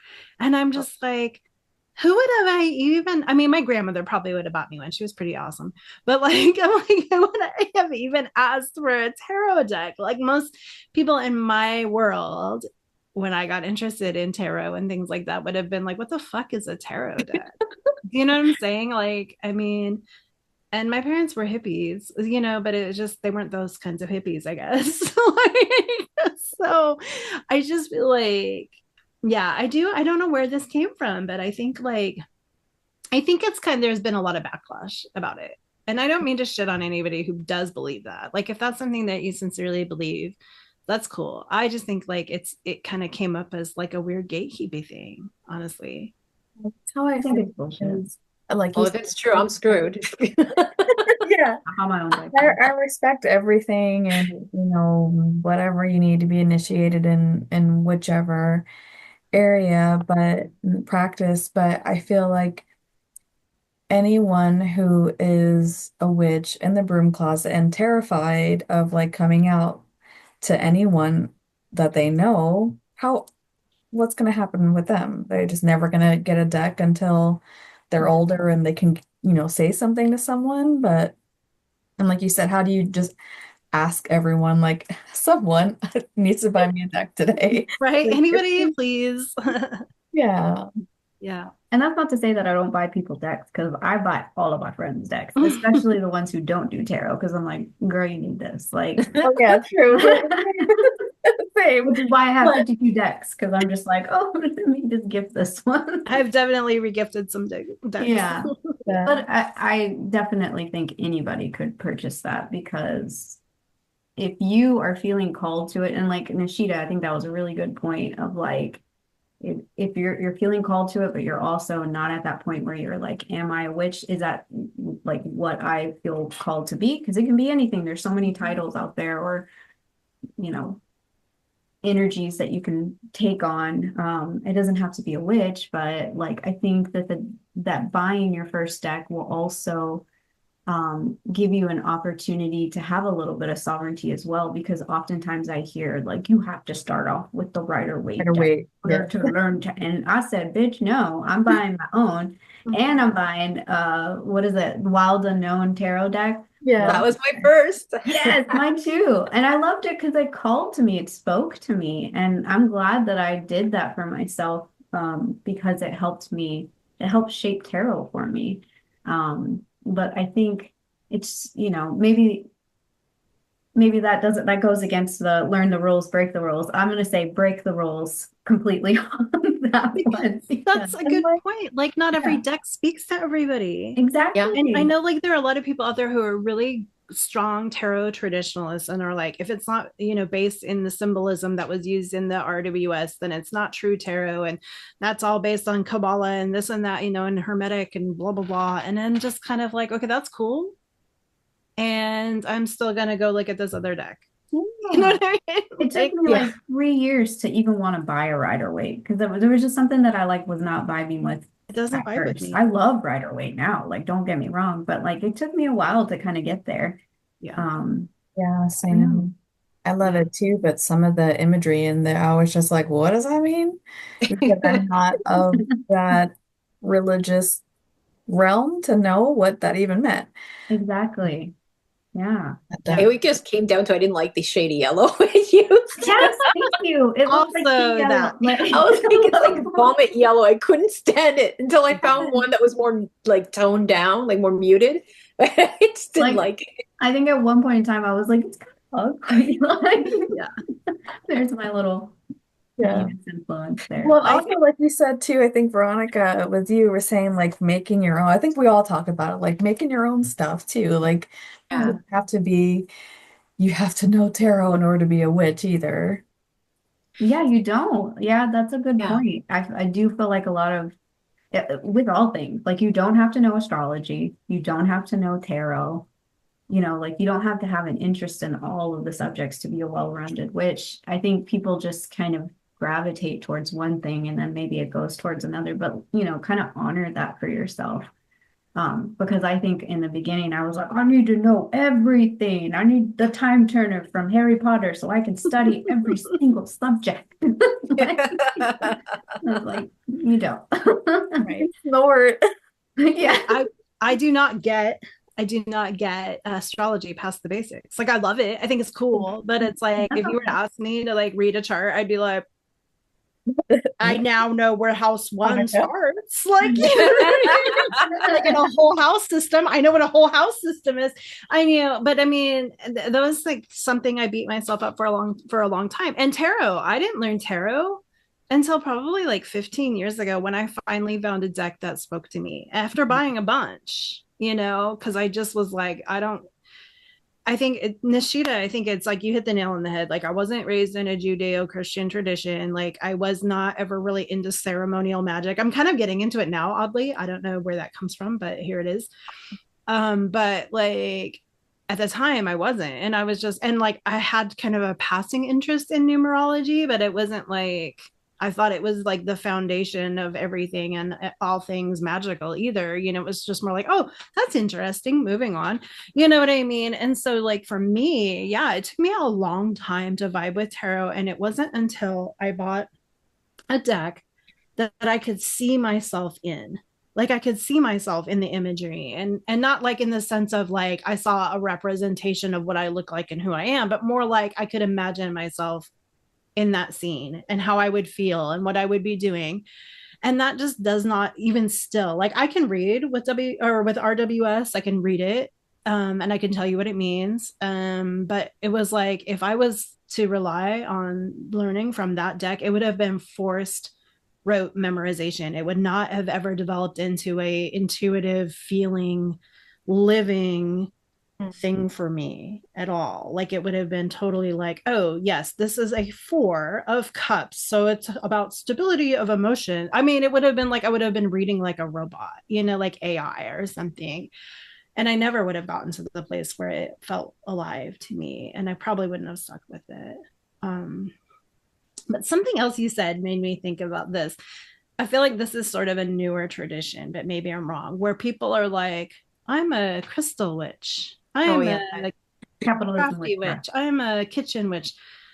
And I'm just like, who would have I even, I mean, my grandmother probably would have bought me one. She was pretty awesome. But like, I'm like, who would I have even asked for a tarot deck? Like most people in my world, when I got interested in tarot and things like that, would have been like, what the fuck is a tarot deck? You know what I'm saying? Like, I mean, and my parents were hippies, but it was just, they weren't those kinds of hippies, I guess. So I just feel like, yeah, I don't know where this came from, but I think it's there's been a lot of backlash about it. And I don't mean to shit on anybody who does believe that. Like, if that's something that you sincerely believe, That's cool. I just think like it kind of came up as like a weird gatekeeping thing, honestly. That's how I think feel. it's bullshit. Like Well, you if it's true, I'm screwed. yeah. I have my own deck. I respect everything and whatever you need to be initiated in whichever area but practice, but I feel like anyone who is a witch in the broom closet and terrified of like coming out to anyone that they know, what's going to happen with them? They're just never going to get a deck until they're older and they can, say something to someone. But, and like you said, how do you just ask everyone, like, someone needs to buy me a deck today? Right? Like, Anybody, please. yeah. Yeah. And that's not to say that I don't buy people decks, because I buy all of my friends' decks, especially the ones who don't do tarot, because I'm like, girl, you need this. Like, Oh, yeah, true. Same. which is why I have 52 decks, because I'm just like, oh, let me just gift this one. I've definitely regifted some decks. Yeah. Yeah. But I definitely think anybody could purchase that, because if you are feeling called to it, and like Nishida, I think that was a really good point of like, if you're feeling called to it, but you're also not at that point where you're like, am I a witch? Is that like what I feel called to be? Because it can be anything. There's so many titles out there, or energies that you can take on. It doesn't have to be a witch, but like I think that buying your first deck will also give you an opportunity to have a little bit of sovereignty as well, because oftentimes I hear like you have to start off with the Rider-Waite Better deck wait. in order to learn to, and I said, bitch, no, I'm buying my own, and I'm buying what is it, Wild Unknown tarot deck. Yeah. That was my first. Yes, mine too. And I loved it because it called to me, it spoke to me, and I'm glad that I did that for myself, because it helped shape tarot for me. But I think it's, maybe that goes against the learn the rules, break the rules. I'm going to say break the rules completely on that one. That's a good point. Like, not every Yeah. deck speaks to everybody. Exactly. Yeah. And I know like there are a lot of people out there who are really strong tarot traditionalists and are like, if it's not, based in the symbolism that was used in the RWS, then it's not true tarot. And that's all based on Kabbalah and this and that, and Hermetic and blah, blah, blah. And then just kind of like, okay, that's cool. And I'm still going to go look at this other deck. Yeah. You know what I mean? It took me like 3 years to even want to buy a Rider-Waite, because there was just something that I like was not vibing with. It doesn't vibe with me. I love Rider-Waite now, like don't get me wrong, but like it took me a while to kind of get there. Yeah. Yeah, same. I love it too, but some of the imagery in there, I was just like, what does that mean? Because I'm not of that religious realm to know what that even meant. Exactly. Yeah. It just came down to I didn't like the shady yellow it used. Yes, thank you. It looks like Also yellow. that. I was like, it's like vomit yellow. I couldn't stand it until I found one that was more like toned down, like more muted. I just didn't like it. I think at one point in time I was like, it's kind of ugly. Like, Yeah. There's my little Venus influence there. Well, also, like you said too, I think Veronica, with you, were saying like making your own. I think we all talk about it, like making your own stuff too. Like you have to know tarot in order to be a witch either. Yeah, you don't. Yeah, that's a good point. I do feel like a lot of, with all things, like you don't have to know astrology, you don't have to know tarot, like you don't have to have an interest in all of the subjects to be a well-rounded witch. I think people just kind of gravitate towards one thing and then maybe it goes towards another, but kind of honor that for yourself. Because I think in the beginning I was like, I need to know everything. I need the time turner from Harry Potter so I can study every single subject. I was like, you don't. Right. Snort. Yeah. I do not get astrology past the basics. Like I love it. I think it's cool, but it's like if you were to ask me to like read a chart, I'd be like, I now know where house one starts. Like, like in a whole house system. I know what a whole house system is. I knew, but I mean, that was like something I beat myself up for a long time. And tarot, I didn't learn tarot until probably like 15 years ago when I finally found a deck that spoke to me after buying a bunch, because I just was like, I think Nishida, I think it's like you hit the nail on the head. Like I wasn't raised in a Judeo-Christian tradition. Like I was not ever really into ceremonial magic. I'm kind of getting into it now, oddly. I don't know where that comes from, but here it is. But like at the time I wasn't. And I was just, and like I had kind of a passing interest in numerology, but it wasn't like I thought it was like the foundation of everything and all things magical either. You know, it was just more like, oh, that's interesting. Moving on. You know what I mean? And so, like, for me, yeah, it took me a long time to vibe with tarot. And it wasn't until I bought a deck that I could see myself in. Like I could see myself in the imagery and not like in the sense of like I saw a representation of what I look like and who I am, but more like I could imagine myself in that scene and how I would feel and what I would be doing. And that just does not even still like I can read with with RWS, I can read it and I can tell you what it means. But it was like if I was to rely on learning from that deck, it would have been forced rote memorization. It would not have ever developed into a intuitive feeling living thing for me at all. Like it would have been totally like, oh, yes, this is a 4 of Cups. So it's about stability of emotion. I mean, it would have been like I would have been reading like a robot, you know, like AI or something. And I never would have gotten to the place where it felt alive to me. And I probably wouldn't have stuck with it. But something else you said made me think about this. I feel like this is sort of a newer tradition, but maybe I'm wrong, where people are like, I'm a crystal witch. I'm a crafty witch. I'm a kitchen witch.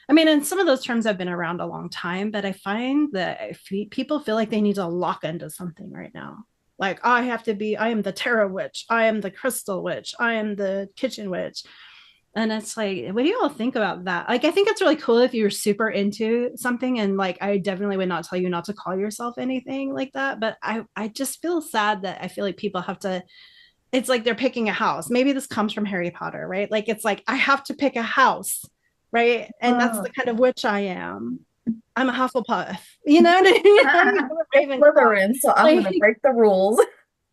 I mean, and some of those terms have been around a long time, but I find that people feel like they need to lock into something right now. Like, I am the tarot witch. I am the crystal witch. I am the kitchen witch. And it's like, what do you all think about that? Like, I think it's really cool if you're super into something. And like, I definitely would not tell you not to call yourself anything like that. But I just feel sad that I feel like people have to, it's like they're picking a house. Maybe this comes from Harry Potter, right? Like, it's like, I have to pick a house, right? And that's the kind of witch I am. I'm a Hufflepuff, you know what I mean? I'm Slytherin, so I'm going to break the rules.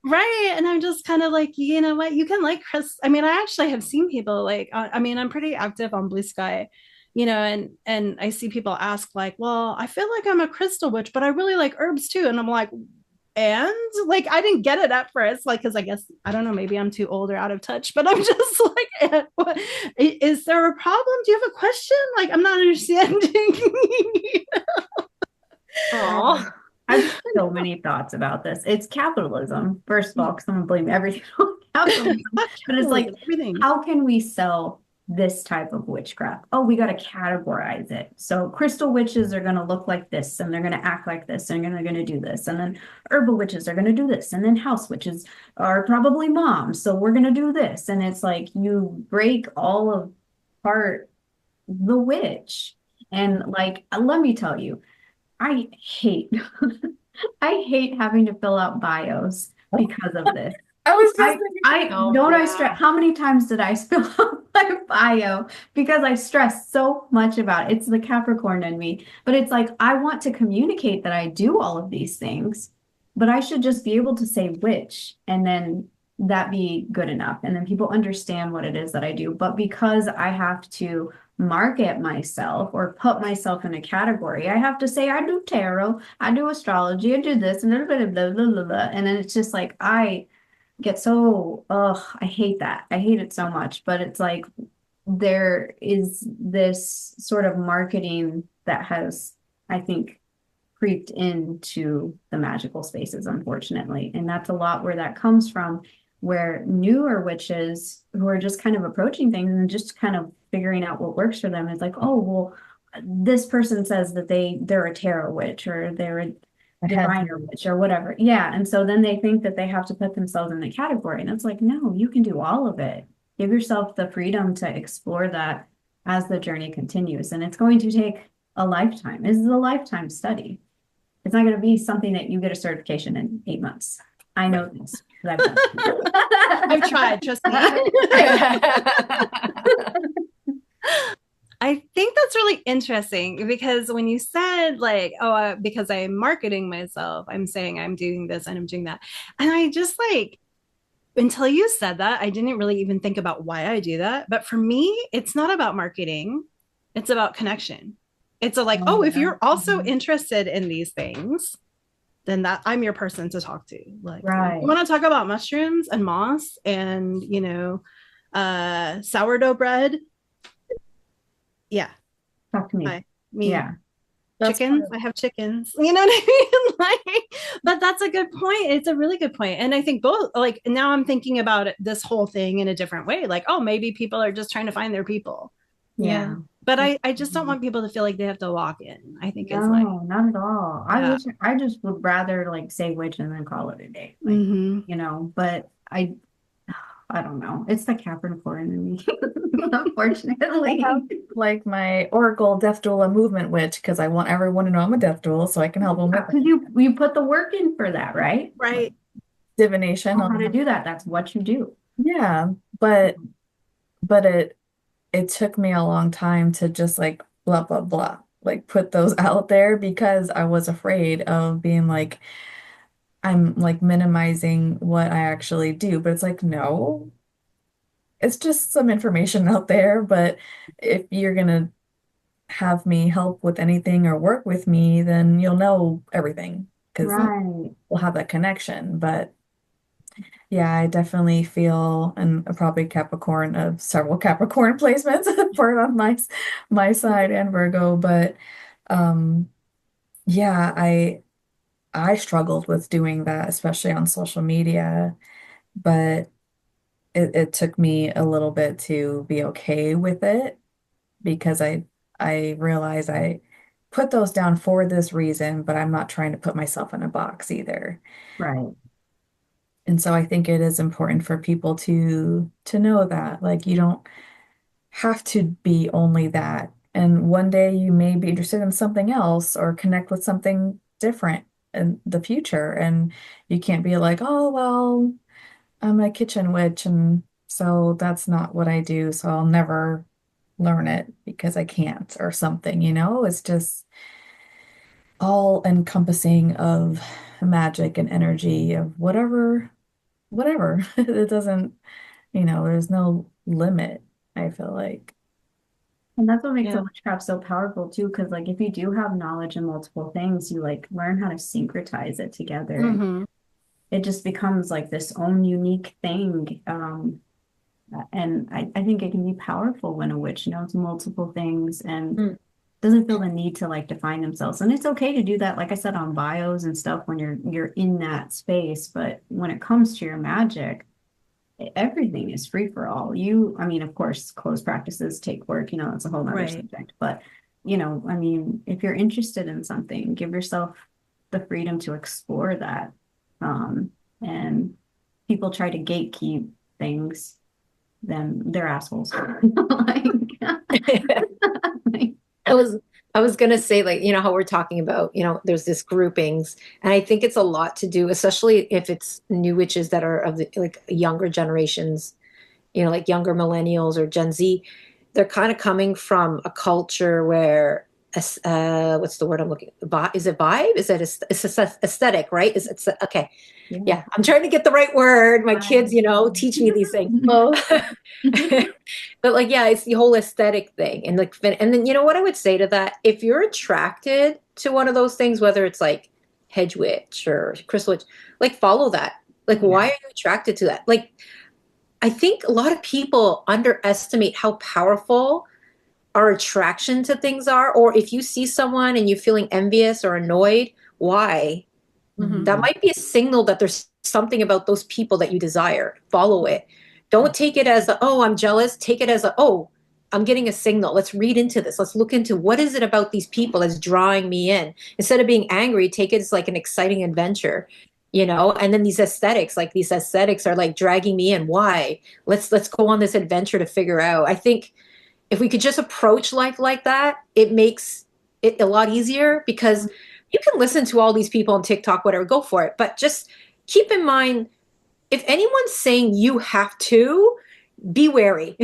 Right. And I'm just kind of like, you know what? You can like Chris. I mean, I actually have seen people like, I mean, I'm pretty active on Blue Sky, you know, and I see people ask like, well, I feel like I'm a crystal witch, but I really like herbs too. And I'm like, and like, I didn't get it at first, like, cause I guess, I don't know, maybe I'm too old or out of touch, but I'm just like, is there a problem? Do you have a question? Like, I'm not understanding. Oh. I have so many thoughts about this. It's capitalism, first of all, because I'm gonna blame everything on capitalism. But it's like, how can we sell this type of witchcraft? Oh, we got to categorize it. So crystal witches are going to look like this, and they're going to act like this, and they're going to do this. And then herbal witches are going to do this. And then house witches are probably moms. So we're going to do this. And it's like you break all apart the witch. And like, let me tell you, I hate having to fill out bios because of this. I stress. How many times did I fill out my bio because I stress so much about it? It's the Capricorn in me, but it's like I want to communicate that I do all of these things, but I should just be able to say which, and then that be good enough, and then people understand what it is that I do. But because I have to market myself or put myself in a category, I have to say I do tarot, I do astrology, I do this, and blah, blah, blah, blah, blah, blah. And then it's just like I get so, I hate that. I hate it so much. But it's like there is this sort of marketing that has, I think, creeped into the magical spaces, unfortunately. And that's a lot where that comes from, where newer witches who are just kind of approaching things and just kind of figuring out what works for them is like, oh, well, this person says that they're a tarot witch, or they're a diviner witch, or whatever. Yeah. And so then they think that they have to put themselves in the category. And it's like, no, you can do all of it. Give yourself the freedom to explore that as the journey continues. And it's going to take a lifetime. This is a lifetime study. It's not going to be something that you get a certification in 8 months. I know this. I've tried, trust me. I think that's really interesting, because when you said like, oh, because I'm marketing myself, I'm saying I'm doing this and I'm doing that. And I just like, until you said that, I didn't really even think about why I do that. But for me, it's not about marketing, it's about connection. It's like, oh, if you're also interested in these things, then that I'm your person to talk to. Like, Right. you want to talk about mushrooms and moss and, sourdough bread. Yeah. Talk to me. Me. Yeah. Chickens. I have chickens. You know what I mean? Like, but that's a good point. It's a really good point. And I think both, like, now I'm thinking about this whole thing in a different way. Like, oh, maybe people are just trying to find their people. Yeah. But I just don't want people to feel like they have to lock in. I think it's No, like, not at all. Yeah. I just would rather like say witch and then call it a day. Like, mhm. But I don't know. It's the Capricorn in me, unfortunately. I have, like my Oracle Death Doula movement witch because I want everyone to know I'm a death doula so I can help them with Because you put the work in for that, right? Right. divination. How to do that. That's what you do. Yeah, but it took me a long time to just like blah blah blah, like put those out there because I was afraid of being like I'm like minimizing what I actually do, but it's like no, it's just some information out there, but if you're gonna have me help with anything or work with me, then you'll know everything because Right. we'll have that connection. But yeah, I definitely feel, and probably Capricorn of several Capricorn placements for on my side and Virgo, but um yeah, I struggled with doing that, especially on social media, but it took me a little bit to be okay with it because I realize I put those down for this reason, but I'm not trying to put myself in a box either. Right. And so I think it is important for people to know that like you don't have to be only that. And one day you may be interested in something else or connect with something different in the future. And you can't be like, oh, well, I'm a kitchen witch. And so that's not what I do. So I'll never learn it because I can't or something, It's just all encompassing of magic and energy of whatever. It doesn't, there's no limit, I feel like. And that's what makes Yeah. the witchcraft so powerful too, because like if you do have knowledge in multiple things, you like learn how to syncretize it together. Mhm. It just becomes like this own unique thing. And I think it can be powerful when a witch knows multiple things and doesn't feel the need to like define themselves. And it's okay to do that, like I said, on bios and stuff when you're in that space. But when it comes to your magic, everything is free for all. I mean, of course, closed practices take work, it's a whole nother Right. subject. But, I mean, if you're interested in something, give yourself the freedom to explore that. And people try to gatekeep things, then they're assholes. Like, I was gonna say, like, how we're talking about, there's this groupings, and I think it's a lot to do, especially if it's new witches that are of the like younger generations, like younger millennials or Gen Z. They're kind of coming from a culture where what's the word I'm looking? Is it vibe? Is it it's aesthetic, right? Is it okay? Yeah, I'm trying to get the right word. My kids, teach me these things. But like, yeah, it's the whole aesthetic thing. And like, and then, what I would say to that, if you're attracted to one of those things, whether it's like hedge witch or crystal witch, like follow that. Like, why are you attracted to that? Like, I think a lot of people underestimate how powerful our attraction to things are. Or if you see someone and you're feeling envious or annoyed, why? That might be a signal that there's something about those people that you desire. Follow it. Don't take it as oh, I'm jealous. Take it as oh, I'm getting a signal. Let's read into this. Let's look into what is it about these people that's drawing me in. Instead of being angry, take it as like an exciting adventure, and then these aesthetics are like dragging me in. Why? Let's go on this adventure to figure out. I think if we could just approach life like that, it makes it a lot easier because you can listen to all these people on TikTok, whatever, go for it. But just keep in mind, if anyone's saying you have to, be wary.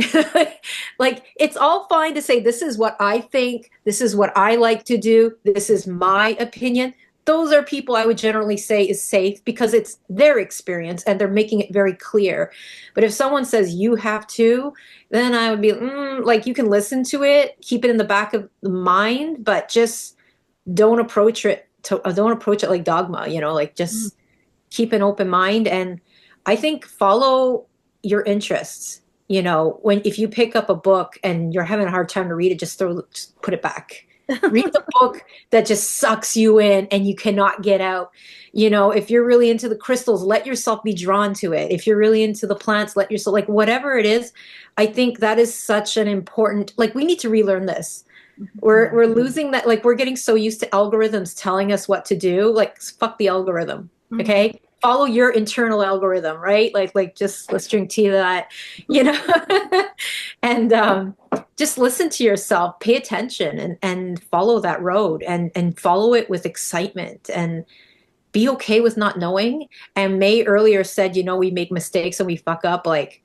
Like, it's all fine to say, this is what I think, this is what I like to do, this is my opinion. those are people I would generally say is safe because it's their experience and they're making it very clear. But if someone says you have to, then I would be like, you can listen to it, keep it in the back of the mind, but just don't approach it like dogma, like just keep an open mind. And I think follow your interests. If you pick up a book and you're having a hard time to read it, just put it back. Read the book that just sucks you in and you cannot get out. If you're really into the crystals, let yourself be drawn to it. If you're really into the plants, let yourself, like whatever it is. I think that is such an important, like we need to relearn this. We're losing that. Like we're getting so used to algorithms telling us what to do. Like fuck the algorithm. Okay. Follow your internal algorithm, right? Like just let's drink tea to that, and just listen to yourself, pay attention and follow that road and follow it with excitement and be okay with not knowing. And May earlier said, we make mistakes and we fuck up. Like,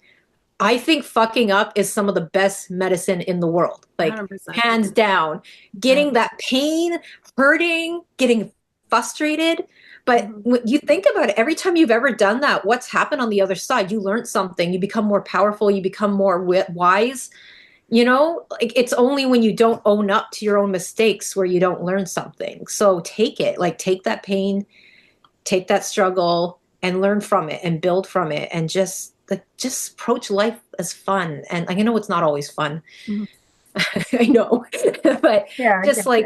I think fucking up is some of the best medicine in the world, like 100%. Hands down. Getting that pain, hurting, getting frustrated. But when you think about it, every time you've ever done that, what's happened on the other side? You learned something. You become more powerful. You become more wise. Like it's only when you don't own up to your own mistakes where you don't learn something. So take it, like take that pain, take that struggle and learn from it and build from it and just approach life as fun. And I know it's not always fun. I know, but just like,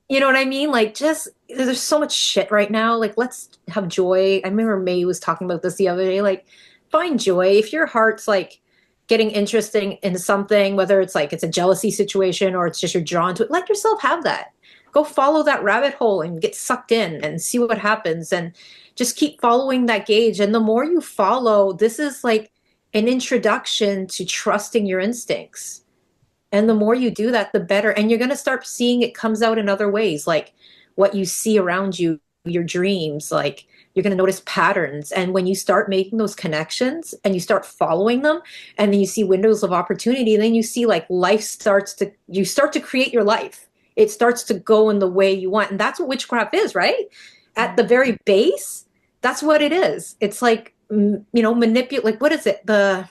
you know what I mean? Like just, there's so much shit right now. Like let's have joy. I remember May was talking about this the other day, like find joy. If your heart's like getting interesting in something, whether it's like, it's a jealousy situation or it's just you're drawn to it, let yourself have that. Go follow that rabbit hole and get sucked in and see what happens and just keep following that gauge. And the more you follow, this is like an introduction to trusting your instincts. And the more you do that, the better. And you're going to start seeing it comes out in other ways, like what you see around you, your dreams, like you're going to notice patterns. And when you start making those connections and you start following them, and then you see windows of opportunity, then you see like you start to create your life. It starts to go in the way you want. And that's what witchcraft is, right? At the very base, that's what it is. It's like, manipulate, like, what is it? I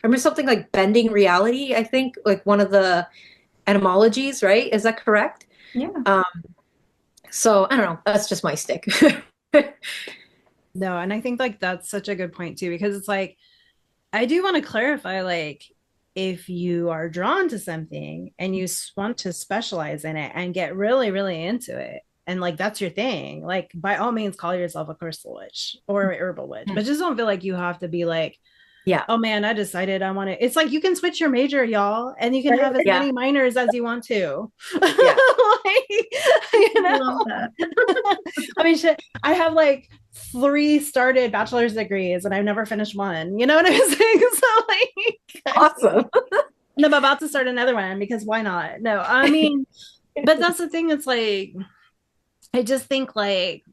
remember something like bending reality, I think, like one of the etymologies, right? Is that correct? Yeah. So I don't know. That's just my stick. No, and I think like that's such a good point too, because it's like, I do want to clarify, like, if you are drawn to something and you want to specialize in it and get really, really into it, and like that's your thing, like by all means call yourself a crystal witch or herbal witch, but just don't feel like you have to be like, yeah, oh man, I decided I want to. It's like you can switch your major, y'all, and you can have as many minors as you want to. Yeah. I love that. I mean, shit, I have like 3 started bachelor's degrees and I've never finished one. You know what I'm saying? So like, awesome. And I'm about to start another one because why not? No, I mean, but that's the thing. It's like, I just think like,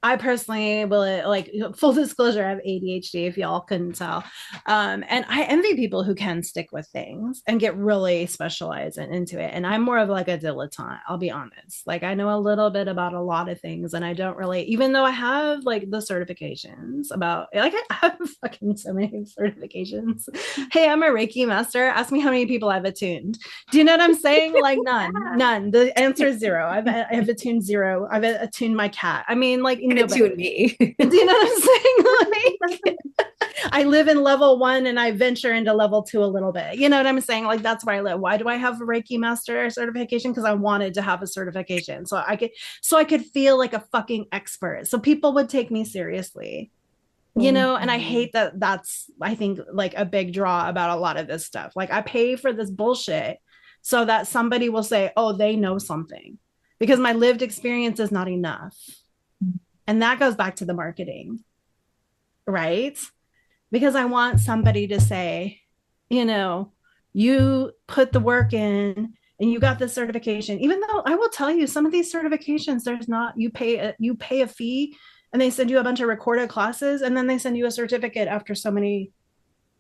I personally will, like, full disclosure, I have ADHD, if y'all couldn't tell. And I envy people who can stick with things and get really specialized and into it. And I'm more of like a dilettante, I'll be honest. Like I know a little bit about a lot of things and I don't really, even though I have like the certifications about, like I have fucking so many certifications. Hey, I'm a Reiki master. Ask me how many people I've attuned. Do you know what I'm saying? Like none. The answer is 0. I've attuned 0. I've attuned my cat. I mean, like, Attune me. Do you know what I'm saying? Like, I live in level 1 and I venture into level 2 a little bit. You know what I'm saying? Like that's where I live. Why do I have a Reiki master certification? Because I wanted to have a certification so I could feel like a fucking expert. So people would take me seriously. You know, and I hate that. That's, I think, like a big draw about a lot of this stuff. Like I pay for this bullshit so that somebody will say, oh, they know something, because my lived experience is not enough. And that goes back to the marketing, right? Because I want somebody to say, you put the work in and you got this certification, even though I will tell you some of these certifications, there's not, you pay a fee and they send you a bunch of recorded classes and then they send you a certificate after so many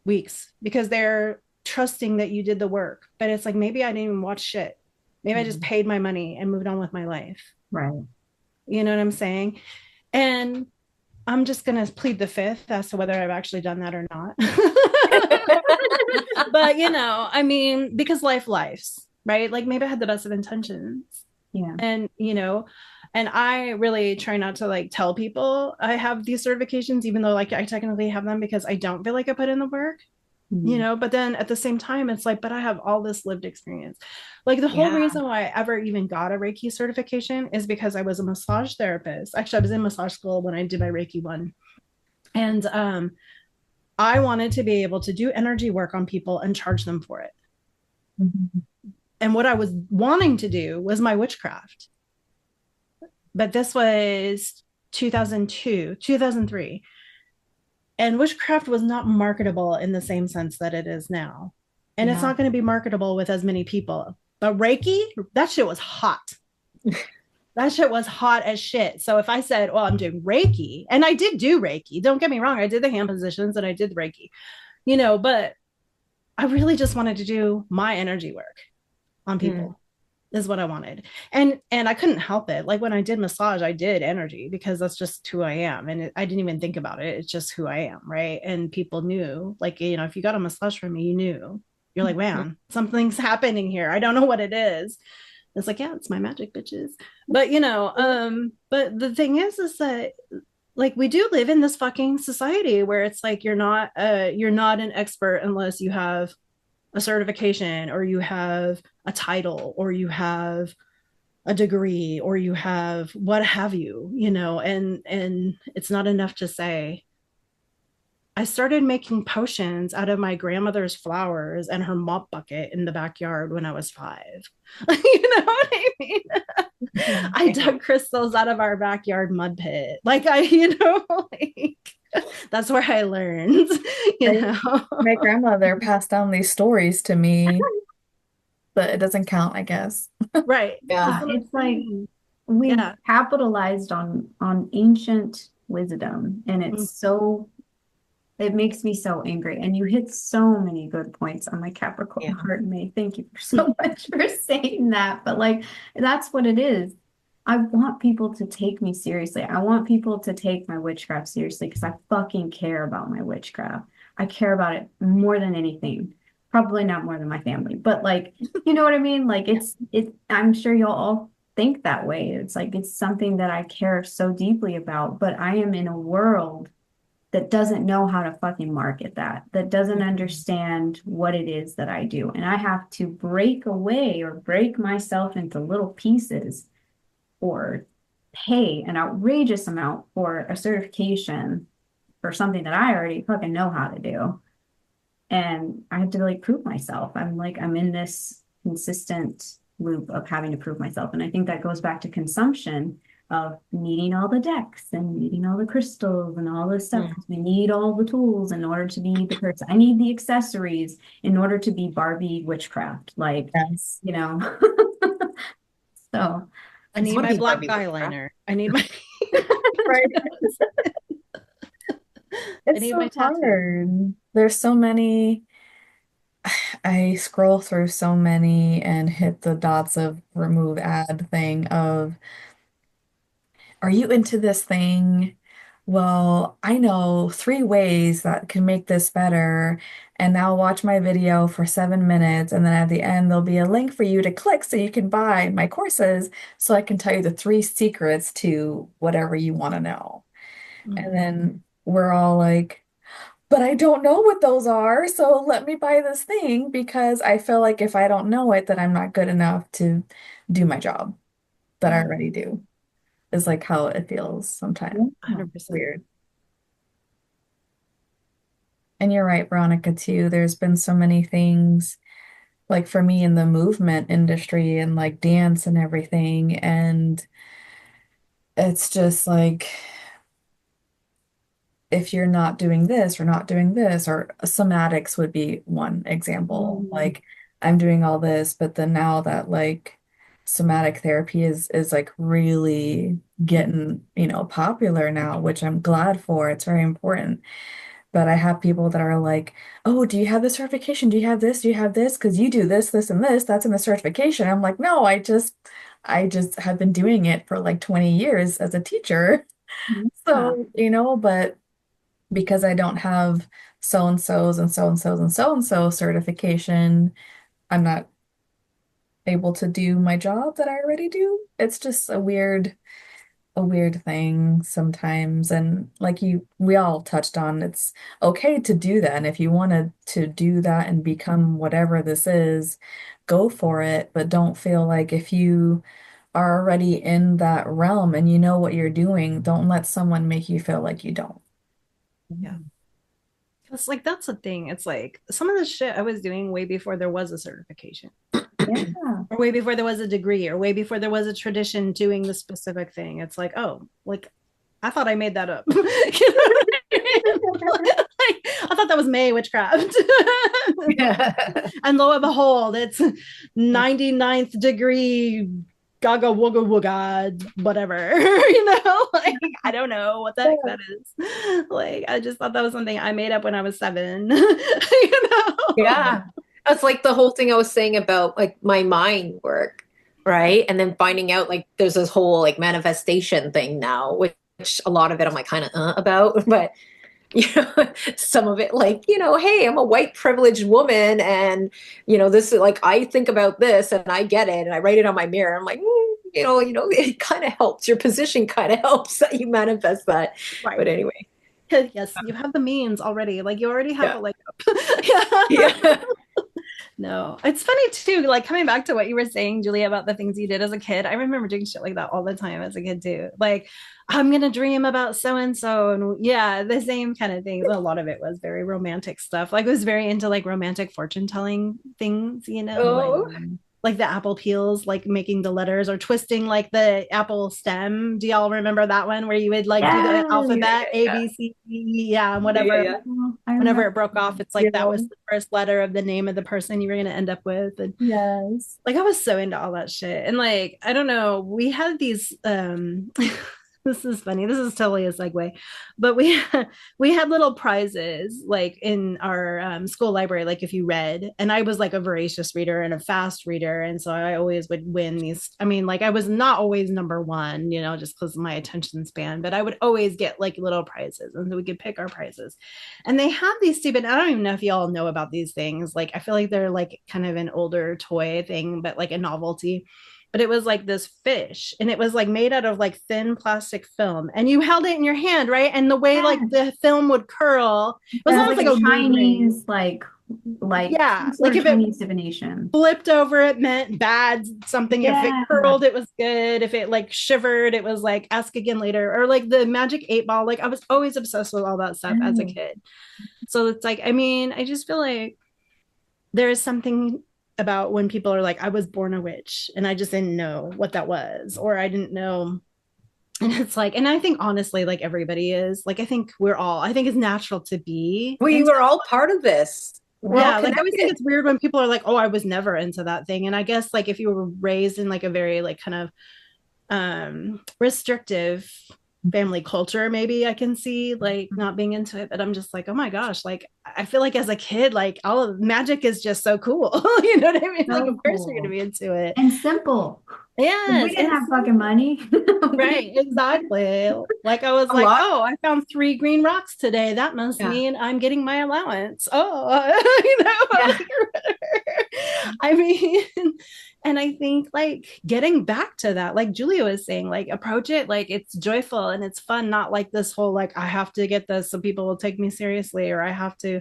weeks because they're trusting that you did the work. But it's like, maybe I didn't even watch shit. Maybe I just paid my money and moved on with my life. Right. You know what I'm saying? And I'm just going to plead the fifth as to whether I've actually done that or not. But, I mean, because life's, right? Like maybe I had the best of intentions. Yeah. And, and I really try not to like tell people I have these certifications, even though like I technically have them because I don't feel like I put in the work. But then at the same time, it's like, but I have all this lived experience. Like the whole reason why I ever even got a Reiki certification is because I was a massage therapist. Actually, I was in massage school when I did my Reiki one. And I wanted to be able to do energy work on people and charge them for it. And what I was wanting to do was my witchcraft. But this was 2002, 2003. And witchcraft was not marketable in the same sense that it is now. And it's not going to be marketable with as many people. But Reiki, that shit was hot. That shit was hot as shit. So if I said, well, I'm doing Reiki, and I did do Reiki, don't get me wrong, I did the hand positions and I did Reiki, but I really just wanted to do my energy work on people. Is what I wanted. And I couldn't help it. Like when I did massage, I did energy because that's just who I am. And I didn't even think about it. It's just who I am. Right. And people knew, like, if you got a massage from me, you knew. You're like, man, something's happening here. I don't know what it is. It's like, yeah, it's my magic, bitches. But but the thing is that like we do live in this fucking society where it's like you're not an expert unless you have a certification or you have a title or you have a degree or you have what have you, and it's not enough to say. I started making potions out of my grandmother's flowers and her mop bucket in the backyard when I was 5. You know what I mean? I dug crystals out of our backyard mud pit. Like like that's where I learned, My grandmother passed down these stories to me, but it doesn't count, I guess. Right. Yeah. It's like we capitalized on ancient wisdom, and it's it makes me so angry. And you hit so many good points on my Capricorn heart, May. Thank you so much for saying that. But like, that's what it is. I want people to take me seriously. I want people to take my witchcraft seriously because I fucking care about my witchcraft. I care about it more than anything. Probably not more than my family, but like, you know what I mean? Like I'm sure you'll all think that way. It's like, it's something that I care so deeply about, but I am in a world that doesn't know how to fucking market that doesn't understand what it is that I do. And I have to break away or break myself into little pieces or pay an outrageous amount for a certification for something that I already fucking know how to do. And I have to like prove myself. I'm in this consistent loop of having to prove myself. And I think that goes back to consumption of needing all the decks and needing all the crystals and all this stuff. We need all the tools in order to be the person. I need the accessories in order to be Barbie witchcraft. Like, so I need my black eyeliner. I need my It's so hard. There's so many. I scroll through so many and hit the dots of remove ad thing of, are you into this thing? Well, I know 3 ways that can make this better. And now watch my video for 7 minutes. And then at the end, there'll be a link for you to click so you can buy my courses so I can tell you the 3 secrets to whatever you want to know. And then we're all like, but I don't know what those are. So let me buy this thing because I feel like if I don't know it, then I'm not good enough to do my job that I already do. Is like how it feels sometimes. 100%. Weird. And you're right, Veronica, too. There's been so many things, like for me in the movement industry and like dance and everything. And it's just like, if you're not doing this or not doing this, or somatics would be one example. Like I'm doing all this, but then now that like somatic therapy is like really getting, popular now, which I'm glad for. It's very important. But I have people that are like, oh, do you have the certification? Do you have this? Do you have this? Because you do this, this, and this. That's in the certification. I'm like, no, I just have been doing it for like 20 years as a teacher. Yeah. So, but because I don't have so and so's and so and so's and so and so certification, I'm not able to do my job that I already do. It's just a weird thing sometimes. And like we all touched on, it's okay to do that. And if you wanted to do that and become whatever this is, go for it. But don't feel like if you are already in that realm and you know what you're doing, don't let someone make you feel like you don't. Yeah. It's like that's the thing. It's like some of the shit I was doing way before there was a certification, Yeah. or way before there was a degree, or way before there was a tradition doing the specific thing. It's like, oh, like I thought I made that up. You know what I mean? Like, I thought that was May witchcraft. And lo and behold, it's 99th degree gaga wooga wooga whatever. Like I don't know what the heck that is. Like I just thought that was something I made up when I was 7. Yeah. That's like the whole thing I was saying about like my mind work, right? And then finding out like there's this whole like manifestation thing now, which a lot of it I'm like kind of about, but some of it like, hey, I'm a white privileged woman and this is like I think about this and I get it and I write it on my mirror. I'm like, it kind of helps. Your position kind of helps that you manifest that. Right. But anyway. Yes, you have the means already. Like you already have a leg up. Yeah. No, it's funny too. Like coming back to what you were saying, Julia, about the things you did as a kid. I remember doing shit like that all the time as a kid too. Like I'm gonna dream about so and so, and yeah, the same kind of things. A lot of it was very romantic stuff. Like I was very into like romantic fortune telling things. Oh. Like the apple peels, like making the letters or twisting like the apple stem. Do y'all remember that one where you would like do the alphabet A, B, C, D, and whatever. Yeah. Whenever it broke off, it's like that was Yeah. the first letter of the name of the person you were going to end up with. And Yes. like I was so into all that shit. And like, I don't know, we had these this is funny. This is totally a segue, but we had little prizes like in our school library. Like if you read, and I was like a voracious reader and a fast reader, and so I always would win these. I mean, like I was not always number one, just because of my attention span, but I would always get like little prizes, and so we could pick our prizes. And they have these stupid. I don't even know if y'all know about these things. Like I feel like they're like kind of an older toy thing, but like a novelty, but it was like this fish and it was like made out of like thin plastic film and you held it in your hand, right? And the way like the film would curl, it was almost like a Chinese like yeah, like if Chinese divination flipped over it meant bad something. If it curled it was good, if it like shivered it was like ask again later, or like the magic 8 ball. Like I was always obsessed with all that stuff as a kid. So it's like, I mean, I just feel like there is something about when people are like, I was born a witch and I just didn't know what that was, or I didn't know. And it's like, and I think honestly, like everybody is like, I think it's natural to be. We were all part of this. Yeah, like I always think it's weird when people are like, oh, I was never into that thing. And I guess like if you were raised in like a very like kind of restrictive family culture, maybe I can see like not being into it, but I'm just like, oh my gosh, like I feel like as a kid, like all of magic is just so cool. You know what I mean? Like of course you're gonna be into it. And simple. Yeah, we didn't have fucking money. Right, exactly. Like I was like, oh, I found 3 green rocks today. That must mean I'm getting my allowance. I mean, and I think like getting back to that, like Julia was saying, like approach it like it's joyful and it's fun, not like this whole like I have to get this so people will take me seriously, or I have to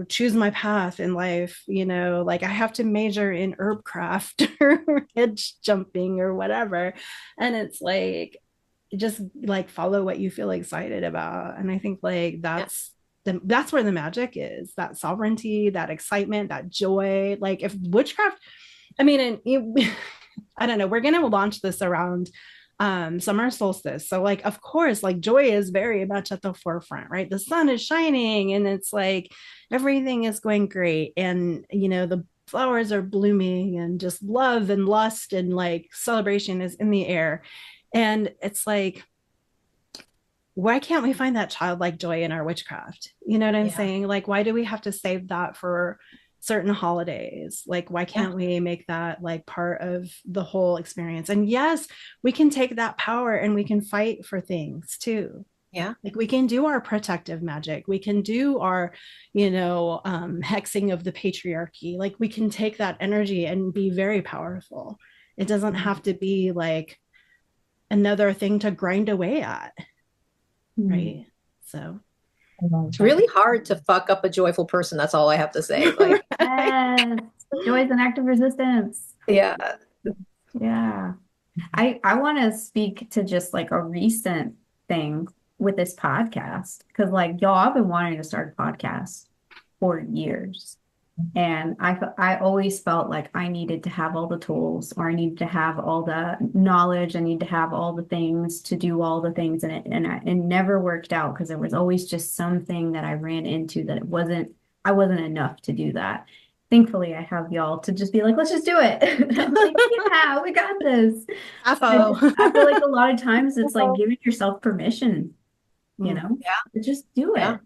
choose my path in life, like I have to major in herb craft or hedge jumping or whatever. And it's like just like follow what you feel excited about. And I think like that's where the magic is, that sovereignty, that excitement, that joy. Like if witchcraft, I mean, and I don't know, we're gonna launch this around summer solstice, so like of course like joy is very much at the forefront, right? The sun is shining and it's like everything is going great, and the flowers are blooming and just love and lust and like celebration is in the air. And it's like why can't we find that childlike joy in our witchcraft? You know what I'm saying? Like, why do we have to save that for certain holidays? Like, why can't we make that like part of the whole experience? And yes, we can take that power and we can fight for things too. Yeah. Like we can do our protective magic. We can do our, hexing of the patriarchy. Like we can take that energy and be very powerful. It doesn't have to be like another thing to grind away at. Right. So it's really hard to fuck up a joyful person. That's all I have to say. Like, Yes. Joy is an act of resistance. yeah. Yeah. I want to speak to just like a recent thing with this podcast because like y'all, I've been wanting to start a podcast for years. And I always felt like I needed to have all the tools or I needed to have all the knowledge. I need to have all the things to do all the things. And it never worked out because there was always just something that I ran into that I wasn't enough to do that. Thankfully, I have y'all to just be like, let's just do it. I'm like, yeah, we got this. I feel like a lot of times it's like giving yourself permission, to just do it.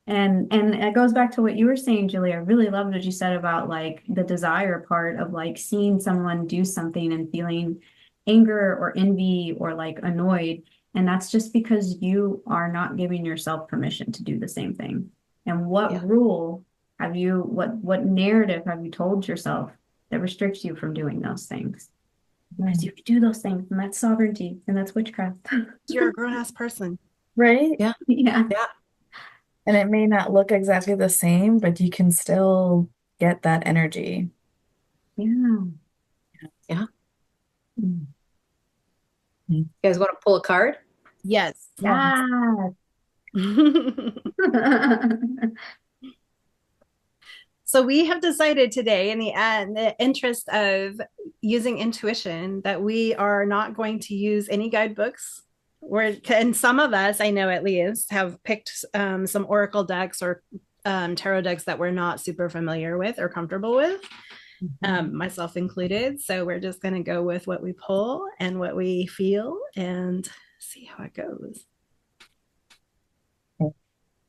And it goes back to what you were saying, Julie. I really loved what you said about like the desire part of like seeing someone do something and feeling anger or envy or like annoyed. And that's just because you are not giving yourself permission to do the same thing. And what rule have you, what narrative have you told yourself that restricts you from doing those things? Because you can do those things, and that's sovereignty, and that's witchcraft. you're a grown-ass person. Right? Yeah. Yeah. And it may not look exactly the same, but you can still get that energy. Yeah. Yeah. Mm. You guys want to pull a card? Yes. Yeah. So we have decided today, in the interest of using intuition, that we are not going to use any guidebooks. And some of us, I know at least, have picked some oracle decks or tarot decks that we're not super familiar with or comfortable with, myself included. So we're just going to go with what we pull and what we feel and see how it goes.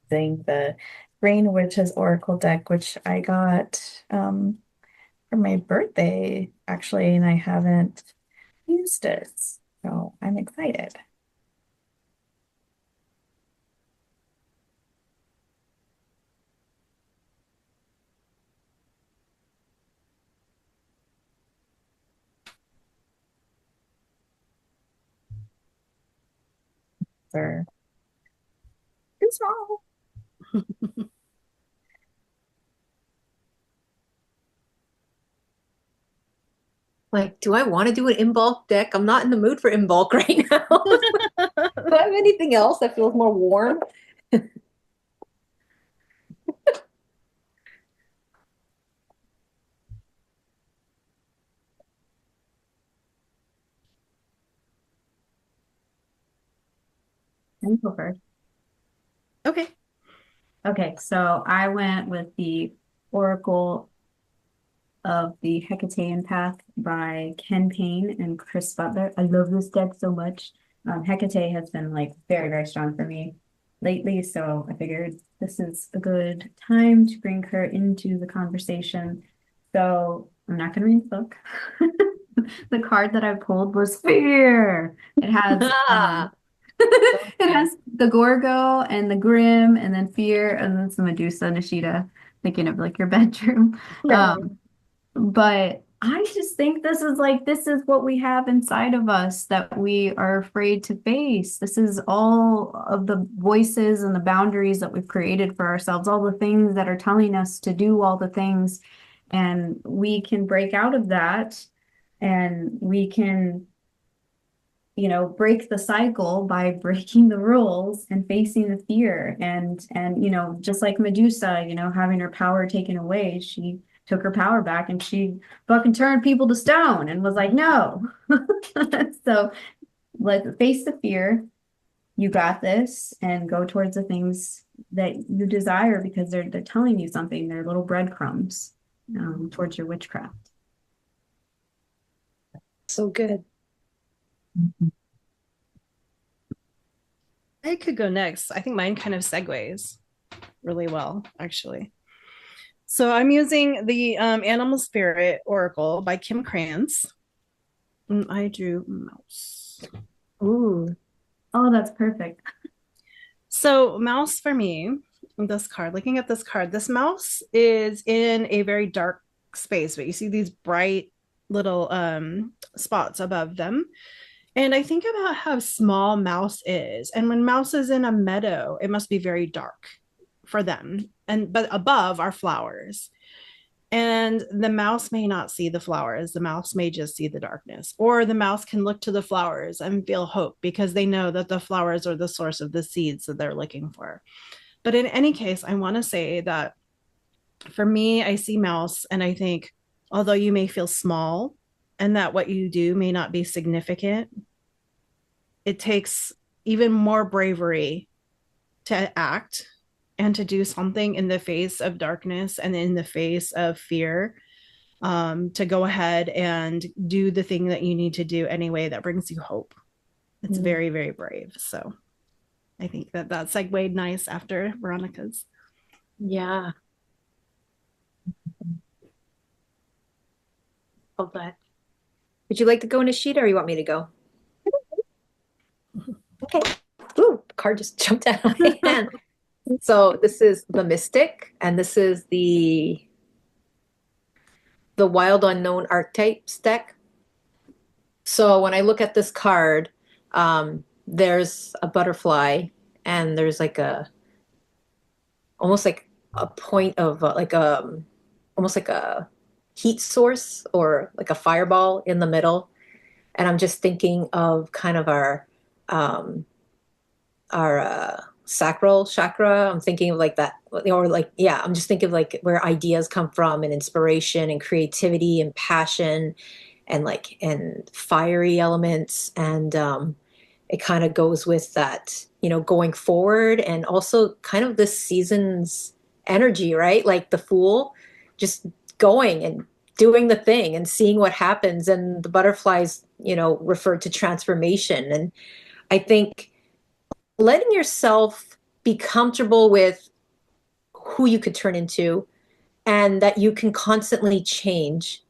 The Green Witches Oracle deck, which I got for my birthday, actually, and I haven't used it. So I'm excited. They're too small. Like, do I want to do an in bulk deck? I'm not in the mood for in bulk right now. Do I have anything else that feels more warm? And go first. Okay. Okay, so I went with the Oracle of the Hecatean Path by Ken Payne and Chris Butler. I love this deck so much. Hecate has been like very, very strong for me lately, so I figured this is a good time to bring her into the conversation. So I'm not going to read the book. The card that I pulled was Fear. It has it has the Gorgo and the Grim and then Fear and then some Medusa Nishida, thinking of like your bedroom. But I just think this is what we have inside of us that we are afraid to face. This is all of the voices and the boundaries that we've created for ourselves, all the things that are telling us to do all the things. And we can break out of that and we can, break the cycle by breaking the rules and facing the fear. And just like Medusa, having her power taken away, she took her power back and she fucking turned people to stone and was like, no. So let's face the fear. You got this, and go towards the things that you desire because they're telling you something. They're little breadcrumbs towards your witchcraft. So good. I could go next. I think mine kind of segues really well, actually. So I'm using the Animal Spirit Oracle by Kim Krantz. And I drew mouse. Ooh. Oh, that's perfect. So mouse for me, this card, looking at this card, this mouse is in a very dark space, but you see these bright little spots above them. And I think about how small mouse is. And when mouse is in a meadow, it must be very dark for them. But above are flowers. And the mouse may not see the flowers. The mouse may just see the darkness. Or the mouse can look to the flowers and feel hope because they know that the flowers are the source of the seeds that they're looking for. But in any case, I want to say that for me, I see mouse and I think, although you may feel small and that what you do may not be significant, it takes even more bravery to act and to do something in the face of darkness and in the face of fear, to go ahead and do the thing that you need to do anyway that brings you hope. It's very, very brave. So I think that segued nice after Veronica's. Yeah. Love that. Would you like to go, Nishita, or you want me to go? Okay. Ooh, the card just jumped out of my hand. So this is the Mystic, and this is the Wild Unknown Archetypes deck. So when I look at this card, there's a butterfly, and there's like almost like a point of almost like a heat source or like a fireball in the middle. And I'm just thinking of kind of um, our sacral chakra. I'm thinking of like that, or like, yeah, I'm just thinking of like where ideas come from and inspiration and creativity and passion and fiery elements. And it kind of goes with that, going forward and also kind of this season's energy, right? Like the Fool, just going and doing the thing and seeing what happens. And the butterflies, refer to transformation. And I think letting yourself be comfortable with who you could turn into and that you can constantly change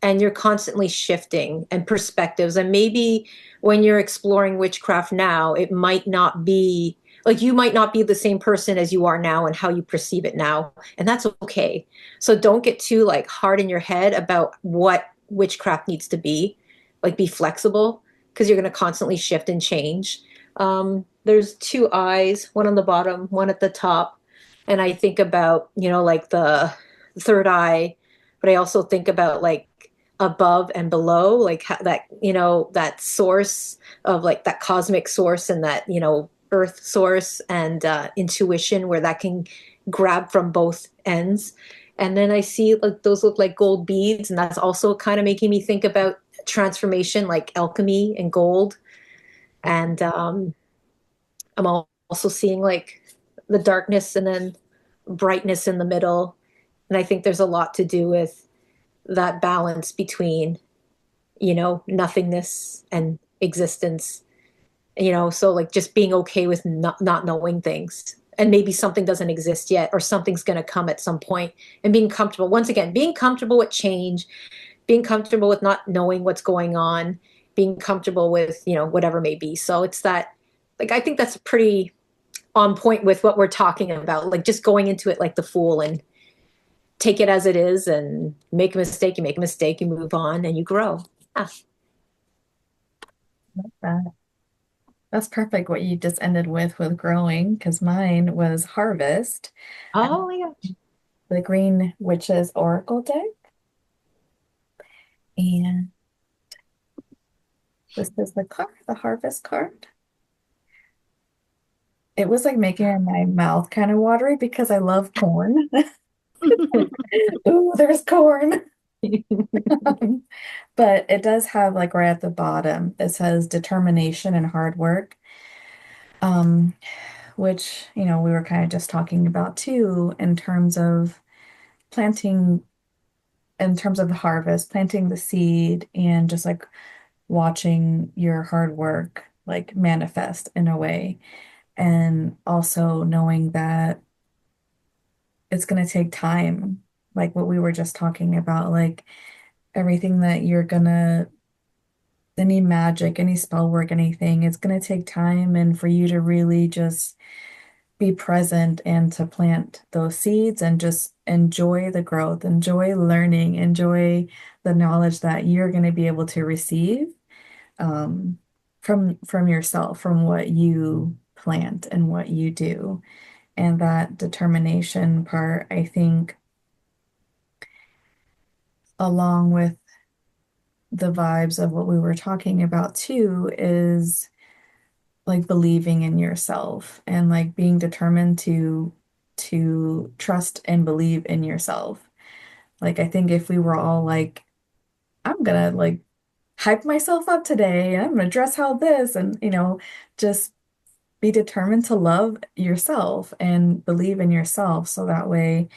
and you're constantly shifting and perspectives. And maybe when you're exploring witchcraft now, it might not be like you might not be the same person as you are now and how you perceive it now. And that's okay. So don't get too like hard in your head about what witchcraft needs to be. Like be flexible because you're going to constantly shift and change. There's two eyes, one on the bottom, one at the top. And I think about, like the third eye, but I also think about like above and below, like that, that source of like that cosmic source and that, earth source and intuition where that can grab from both ends. And then I see like those look like gold beads. And that's also kind of making me think about transformation, like alchemy and gold. And I'm also seeing like the darkness and then brightness in the middle. And I think there's a lot to do with that balance between, nothingness and existence, so like just being okay with not knowing things. And maybe something doesn't exist yet, or something's going to come at some point, and being comfortable, once again, being comfortable with change, being comfortable with not knowing what's going on, being comfortable with, whatever may be. So it's that, like, I think that's pretty on point with what we're talking about, like just going into it like the Fool and take it as it is and make a mistake, you move on and you grow. Yeah. Like that. That's perfect what you just ended with growing, because mine was Harvest, Oh my gosh. the Green Witches Oracle deck. And this is the card, the Harvest card. It was like making my mouth kind of watery because I love corn. Ooh, there's corn. But it does have like right at the bottom, it says determination and hard work. Which, we were kind of just talking about too, in terms of planting, in terms of the harvest, planting the seed and just like watching your hard work like manifest in a way. And also knowing that it's going to take time, like what we were just talking about, like everything that you're gonna, any magic, any spell work, anything, it's going to take time and for you to really just be present and to plant those seeds and just enjoy the growth, enjoy learning, enjoy the knowledge that you're going to be able to receive from yourself, from what you plant and what you do. And that determination part, I think, along with the vibes of what we were talking about too, is like believing in yourself and like being determined to trust and believe in yourself. Like I think if we were all like, I'm gonna like hype myself up today, and I'm gonna dress how this, and just be determined to love yourself and believe in yourself so that way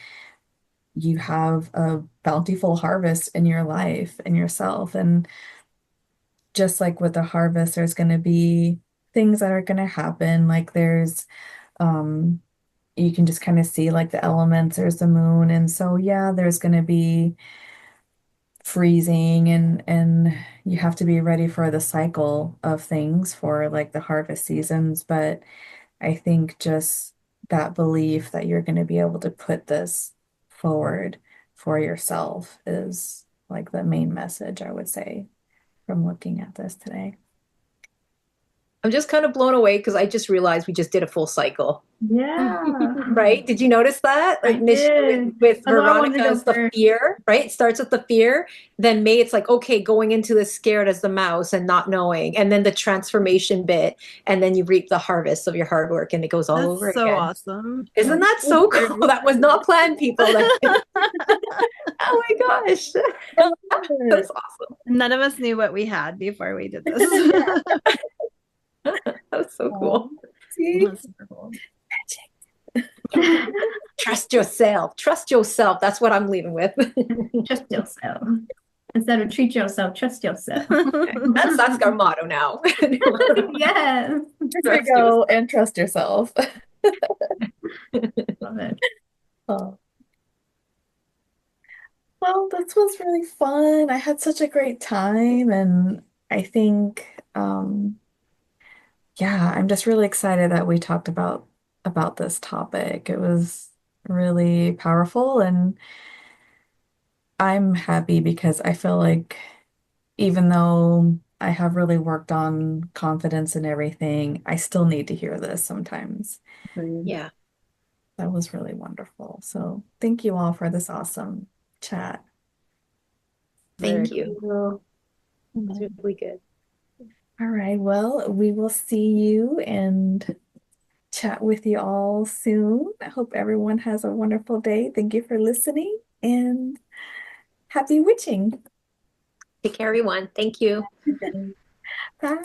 you have a bountiful harvest in your life and yourself. And just like with the harvest, there's going to be things that are going to happen. Like um, you can just kind of see like the elements, there's the moon. And so, yeah, there's going to be freezing and you have to be ready for the cycle of things for like the harvest seasons. But I think just that belief that you're going to be able to put this forward for yourself is like the main message, I would say, from looking at this today. I'm just kind of blown away because I just realized we just did a full cycle. Yeah. Right? Did you notice that? I did. With That's why I wanted to Veronica, go it's the first. fear, right? It starts with the fear. Then May, it's like, okay, going into this scared as the mouse and not knowing. And then the transformation bit. And then you reap the harvest of your hard work and it goes all That's over so again. awesome. Isn't that so cool? That was not planned, people. Oh my gosh. That's awesome. None of us knew what we had before we did this. That was so cool. See? That's super cool. Trust yourself. Trust yourself. That's what I'm leaving with. Trust yourself. Instead of treat yourself, trust yourself. That's our motto now. Yes. There you go, and trust yourself. Love it. Oh. Well, this was really fun. I had such a great time, and I think, yeah, I'm just really excited that we talked about this topic. It was really powerful, and I'm happy because I feel like even though I have really worked on confidence and everything, I still need to hear this sometimes. Yeah. That was really wonderful. So thank you all for this awesome chat. Thank you. Cool. It's really good. All right. Well, we will see you and chat with you all soon. I hope everyone has a wonderful day. Thank you for listening and happy witching. Take care, everyone. Thank you. Bye.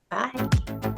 Bye.